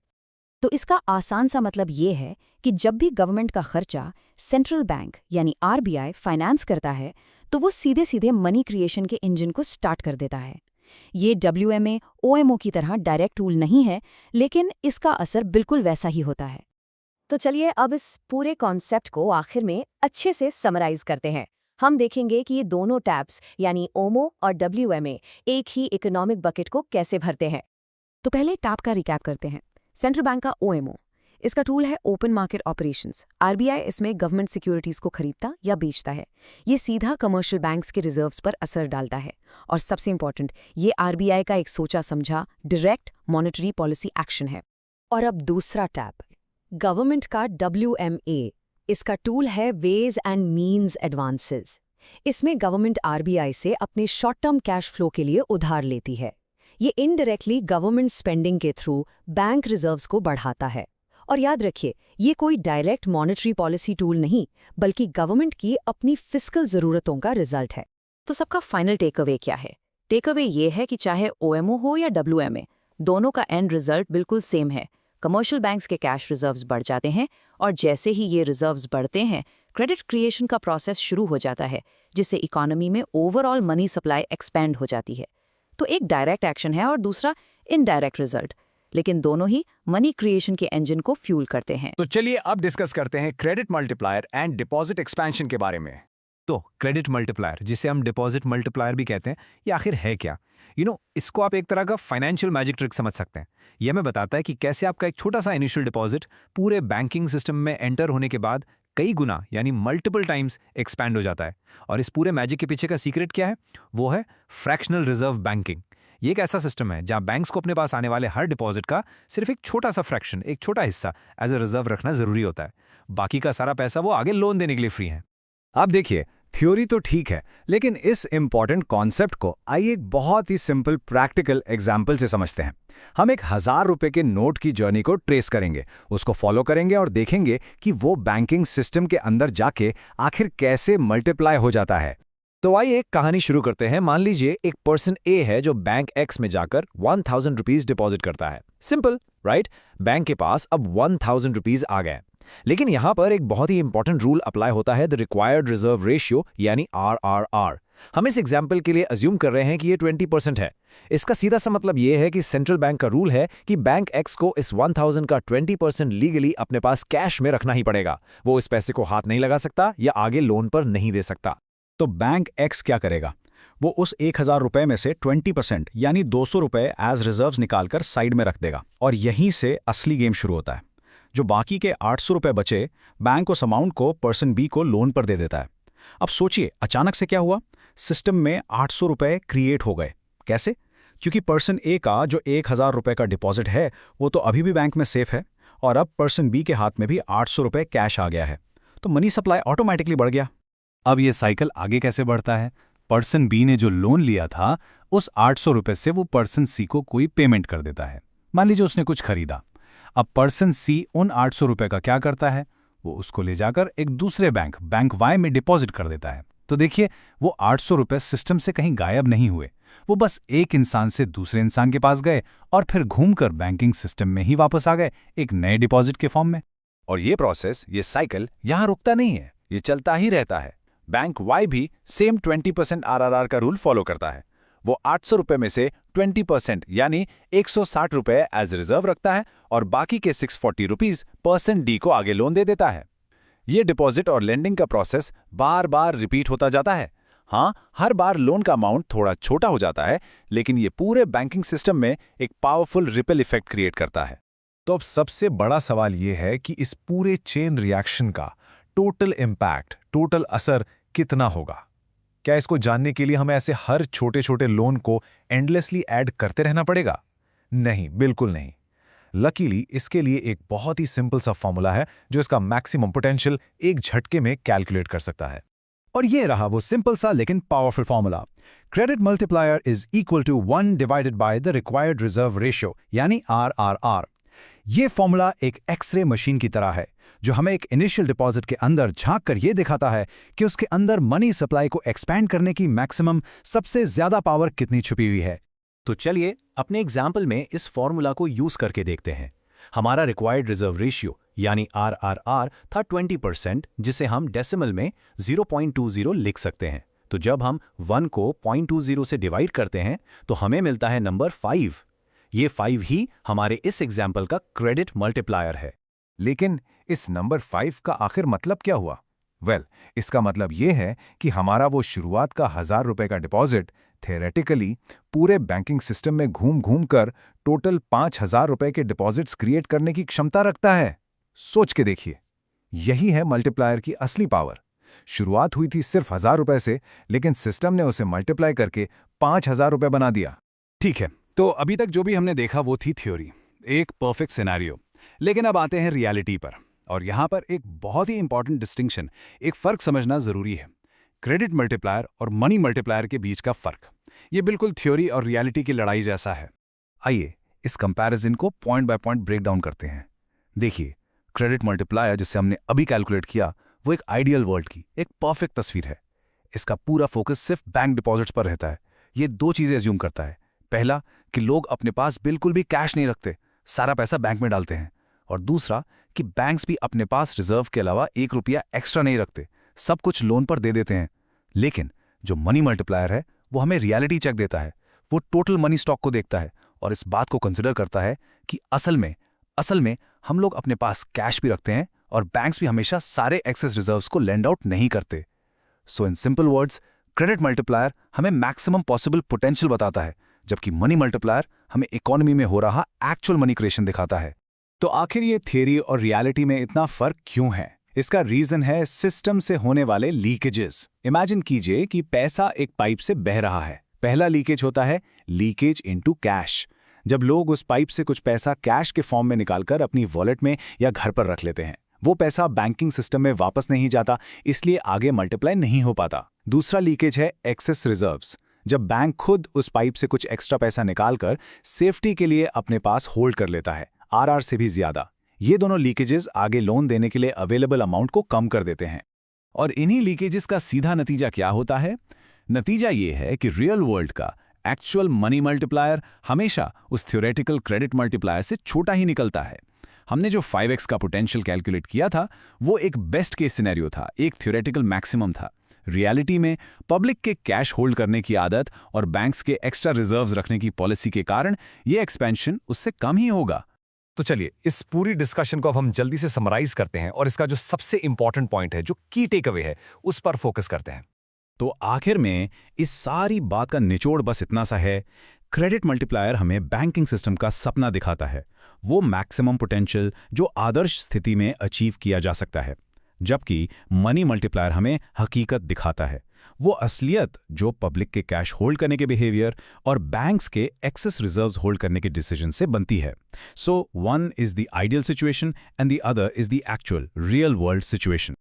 तो इसका आसान सा मतलब ये है कि जब भी गवर्नमेंट का खर्चा सेंट्रल बैंक यानी RBI फाइनेंस करता है, तो वो सीधे सीधे मनी क्रिएशन के इंजन को स्टार्ट कर देता है। ये WMA OMO की तरह डायरेक्ट टूल नहीं है, लेकिन इसका असर बिल्कुल वैसा ही होता है। तो चलिए अब इस पूरे कॉन्सेप्ट को आखिर में अच्छे से समराइज करते हैं। हम देखेंगे कि ये दोनों टैब्स यानी OMO और WMA एक ही इकोनॉमिक बकेट को कैसे भरते हैं। तो पहले टैप का रिकैप करते हैं। सेंट्रल बैंक का OMO, इसका टूल है ओपन मार्केट ऑपरेशंस। आरबीआई इसमें गवर्नमेंट सिक्योरिटीज को खरीदता या बेचता है। ये सीधा कमर्शियल बैंक्स के रिजर्व्स पर असर डालता है। और सबसे इंपॉर्टेंट, ये आरबीआई का एक सोचा समझा डायरेक्ट मॉनेटरी पॉलिसी एक्शन है। और अब दूसरा टैप, गवर्नमेंट का WMA, इसका टूल है वेज एंड मीन्स एडवांसेस। इसमें गवर्नमेंट आरबीआई से अपने शॉर्ट टर्म कैश फ्लो के लिए उधार लेती है। ये इनडायरेक्टली गवर्नमेंट स्पेंडिंग के थ्रू बैंक रिजर्व्स को बढ़ाता है। और याद रखिए, ये कोई डायरेक्ट मॉनेटरी पॉलिसी टूल नहीं, बल्कि गवर्नमेंट की अपनी फिस्कल ज़रूरतों का रिजल्ट है। तो सबका फाइनल टेक अवे क्या है? टेक अवे ये है कि चाहे OMO हो या WMA, दोनों का एंड रिजल्ट बिल्कुल सेम है। कमर्शियल बैंक्स के कैश रिजर्व्स बढ़ जाते हैं, और जैसे ही ये रिजर्व्स बढ़ते हैं, क्रेडिट क्रिएशन का प्रोसेस शुरू हो जाता है, जिससे इकोनॉमी में ओवरऑल मनी सप्लाई एक्सपैंड हो जाती है। तो एक डायरेक्ट एक्शन है और दूसरा इनडायरेक्ट रिजल्ट, लेकिन दोनों ही मनी क्रिएशन के इंजन को फ्यूल करते हैं। तो चलिए अब डिस्कस करते हैं credit multiplier and deposit expansion के बारे में। तो क्रेडिट मल्टीप्लायर, जिसे हम डिपॉजिट मल्टीप्लायर भी कहते हैं, ये आखिर है क्या? इसको आप एक तरह का फाइनेंशियल मैजिक ट्रिक समझ सकते हैं। यह हमें बताता है कि कैसे आपका एक छोटा सा इनिशियल डिपॉजिट पूरे बैंकिंग सिस्टम में एंटर होने के बाद कई गुना यानी मल्टीपल टाइम्स एक्सपैंड हो जाता है। और इस पूरे मैजिक के पीछे का सीक्रेट क्या है? वो है फ्रैक्शनल रिजर्व बैंकिंग। ये एक ऐसा सिस्टम है जहां बैंक्स को अपने पास आने वाले हर डिपॉजिट का सिर्फ एक छोटा सा फ्रैक्शन, एक छोटा हिस्सा एज अ रिजर्व रखना जरूरी होता है। बाकी का सारा पैसा वो आगे लोन देने के लिए फ्री है। आप देखिए, थ्योरी तो ठीक है, लेकिन इस इंपॉर्टेंट कॉन्सेप्ट को आइए एक बहुत ही सिंपल प्रैक्टिकल एग्जाम्पल से समझते हैं। हम एक 1000 रुपए के नोट की जर्नी को ट्रेस करेंगे, उसको फॉलो करेंगे और देखेंगे कि वो बैंकिंग सिस्टम के अंदर जाके आखिर कैसे मल्टीप्लाई हो जाता है। तो आइए एक कहानी शुरू करते हैं। मान लीजिए एक पर्सन ए है जो बैंक X में जाकर 1000 रुपीज डिपॉजिट करता है। Simple, right? बैंक के पास अब 1000 रुपीज आ गए। लेकिन यहां पर एक बहुत ही इंपॉर्टेंट रूल अप्लाई होता है, द रिक्वायर्ड रिजर्व रेशियो यानी RRR। हम इस एग्जाम्पल के लिए अज्यूम कर रहे हैं कि ये 20% है। इसका सीधा सा मतलब ये है कि सेंट्रल बैंक का रूल है कि बैंक X को इस 1000 का 20% लीगली अपने पास कैश में रखना ही पड़ेगा। वो इस पैसे को हाथ नहीं लगा सकता या आगे लोन पर नहीं दे सकता। तो बैंक X क्या करेगा? वो उस 1000 रुपए में से 20% यानी 200 रुपए एज रिजर्व्स निकालकर साइड में रख देगा। और यहीं से असली गेम शुरू होता है। जो बाकी के 800 रुपए बचे, बैंक उस अमाउंट को पर्सन B को लोन पर दे देता है। अब सोचिए, अचानक से क्या हुआ? सिस्टम में 800 रुपए क्रिएट हो गए। कैसे? क्योंकि पर्सन A का जो 1000 रुपए का डिपॉजिट है, वो तो अभी भी बैंक में सेफ है, और अब पर्सन B के हाथ में भी 800 रुपए कैश आ गया है। तो मनी सप्लाई ऑटोमेटिकली बढ़ गया। अब ये साइकिल आगे कैसे बढ़ता है? पर्सन बी ने जो लोन लिया था, उस 800 रुपए से वो पर्सन सी को कोई पेमेंट कर देता है। मान लीजिए उसने कुछ खरीदा। अब पर्सन सी उन 800 रुपए का क्या करता है? वो उसको ले जाकर एक दूसरे बैंक वाई में डिपॉजिट कर देता है। तो देखिए, वो 800 रुपए सिस्टम से कहीं गायब नहीं हुए। वो बस एक इंसान से दूसरे इंसान के पास गए और फिर घूमकर बैंकिंग सिस्टम में ही वापस आ गए, एक नए डिपॉजिट के फॉर्म में। और ये प्रोसेस, ये साइकिल यहां रुकता नहीं है, ये चलता ही रहता है। बैंक वाई भी सेम 20% RRR का रूल फॉलो करता है। वो 800 रुपए में से 20% यानी 160 रुपए एज रिजर्व रखता है और बाकी के 640 रुपीज पर्सन डी को आगे लोन दे देता है। ये डिपॉजिट और लेंडिंग का प्रोसेस बार बार रिपीट होता जाता है। हाँ, हर बार लोन का अमाउंट थोड़ा छोटा हो जाता है, लेकिन ये पूरे बैंकिंग सिस्टम में एक पावरफुल रिपल इफेक्ट क्रिएट करता है। तो अब सबसे बड़ा सवाल यह है कि इस पूरे चेन रिएक्शन का टोटल इम्पैक्ट, टोटल असर कितना होगा? क्या इसको जानने के लिए हमें ऐसे हर छोटे छोटे लोन को एंडलेसली ऐड करते रहना पड़ेगा? नहीं, बिल्कुल नहीं। लकीली इसके लिए एक बहुत ही सिंपल सा फॉर्मूला है जो इसका मैक्सिमम पोटेंशियल एक झटके में कैलकुलेट कर सकता है। और ये रहा वो सिंपल सा लेकिन powerful formula. Credit multiplier is equal to 1 divided by the required reserve ratio यानी RRR। ये फॉर्मूला एक एक्सरे मशीन की तरह है जो हमें एक इनिशियल डिपॉजिट के अंदर झांक कर ये दिखाता है कि उसके अंदर मनी सप्लाई को एक्सपैंड करने की मैक्सिमम सबसे ज्यादा पावर कितनी छुपी हुई है। तो चलिए अपने एग्जाम्पल में इस फॉर्मूला को यूज करके देखते हैं। हमारा रिक्वायर्ड रिजर्व रेशियो यानी RRR था 20%, जिसे हम डेसिमल में 0.20 लिख सकते हैं। तो जब हम 1 को 0.20 से डिवाइड करते हैं तो हमें मिलता है नंबर 5। ये 5 ही हमारे इस एग्जाम्पल का क्रेडिट मल्टीप्लायर है। लेकिन इस नंबर 5 का आखिर मतलब क्या हुआ? इसका मतलब ये है कि हमारा वो शुरुआत का 1000 रुपए का डिपॉजिट थियोरेटिकली पूरे बैंकिंग सिस्टम में घूम घूम कर टोटल 5000 रुपए के डिपॉजिट्स क्रिएट करने की क्षमता रखता है। सोच के देखिए, यही है मल्टीप्लायर की असली पावर। शुरुआत हुई थी सिर्फ 1000 रुपए से, लेकिन सिस्टम ने उसे मल्टीप्लाई करके 5000 रुपए बना दिया। ठीक है, तो अभी तक जो भी हमने देखा वो थी थ्योरी, एक परफेक्ट सिनेरियो। लेकिन अब आते हैं रियलिटी पर, और यहाँ पर एक बहुत ही इंपॉर्टेंट डिस्टिंक्शन, एक फ़र्क समझना ज़रूरी है। क्रेडिट मल्टीप्लायर और मनी मल्टीप्लायर के बीच का फ़र्क, ये बिल्कुल थ्योरी और रियलिटी की लड़ाई जैसा है। आइए इस कंपैरिजन को point by point break down करते हैं। देखिए, क्रेडिट मल्टीप्लायर जिसे हमने अभी कैलकुलेट किया, वो एक आइडियल वर्ल्ड की एक परफेक्ट तस्वीर है। इसका पूरा फोकस सिर्फ बैंक डिपॉजिट्स पर रहता है। ये दो चीज़ें एज्यूम करता है। पहला, कि लोग अपने पास बिल्कुल भी कैश नहीं रखते, सारा पैसा बैंक में डालते हैं। और दूसरा, कि बैंक्स भी अपने पास रिजर्व के अलावा 1 रुपया एक्स्ट्रा नहीं रखते, सब कुछ लोन पर दे देते हैं। लेकिन जो मनी मल्टीप्लायर है, वो हमें रियलिटी चेक देता है। वो टोटल मनी स्टॉक को देखता है और इस बात को कंसिडर करता है कि असल में हम लोग अपने पास कैश भी रखते हैं और बैंक्स भी हमेशा सारे एक्सेस रिजर्व्स को लेंड आउट नहीं करते। So in simple words, credit multiplier हमें मैक्सिमम पॉसिबल पोटेंशियल बताता है, जबकि मनी मल्टीप्लायर हमें इकोनॉमी में हो रहा एक्चुअल मनी क्रिएशन दिखाता है। तो आखिर ये थियरी और रियलिटी में इतना फर्क क्यों है? इसका रीजन है सिस्टम से होने वाले लीकेजेस। इमेजिन कीजिए कि पैसा एक पाइप से बह रहा है। पहला लीकेज होता है लीकेज इनटू कैश, जब लोग उस पाइप से कुछ पैसा कैश के फॉर्म में निकालकर अपनी वॉलेट में या घर पर रख लेते हैं। वो पैसा बैंकिंग सिस्टम में वापस नहीं जाता, इसलिए आगे मल्टीप्लाई नहीं हो पाता। दूसरा लीकेज है एक्सेस रिजर्व्स, जब बैंक खुद उस पाइप से कुछ एक्स्ट्रा पैसा निकालकर सेफ्टी के लिए अपने पास होल्ड कर लेता है, आरआर से भी ज्यादा। ये दोनों लीकेजेस आगे लोन देने के लिए अवेलेबल अमाउंट को कम कर देते हैं। और इन्हीं लीकेजेस का सीधा नतीजा क्या होता है? नतीजा ये है कि रियल वर्ल्ड का एक्चुअल मनी मल्टीप्लायर हमेशा उस थ्योरेटिकल क्रेडिट मल्टीप्लायर से छोटा ही निकलता है। हमने जो 5x का पोटेंशियल कैलकुलेट किया था, वो एक बेस्ट केस सिनेरियो था, एक थ्योरेटिकल मैक्सिमम था। रियलिटी में पब्लिक के कैश होल्ड करने की आदत और बैंक्स के एक्स्ट्रा रिजर्व्स रखने की पॉलिसी के कारण ये एक्सपेंशन उससे कम ही होगा। तो चलिए इस पूरी डिस्कशन को अब हम जल्दी से समराइज करते हैं और इसका जो सबसे इंपॉर्टेंट पॉइंट है, जो की टेक अवे है, उस पर फोकस करते हैं। तो आखिर में इस सारी बात का निचोड़ बस इतना सा है, क्रेडिट मल्टीप्लायर हमें बैंकिंग सिस्टम का सपना दिखाता है, वो मैक्सिमम पोटेंशियल जो आदर्श स्थिति में अचीव किया जा सकता है, जबकि मनी मल्टीप्लायर हमें हकीकत दिखाता है, वो असलियत जो पब्लिक के कैश होल्ड करने के बिहेवियर और बैंक्स के एक्सेस रिजर्व्स होल्ड करने के डिसीजन से बनती है। So one is the ideal situation and the other is the actual real world situation.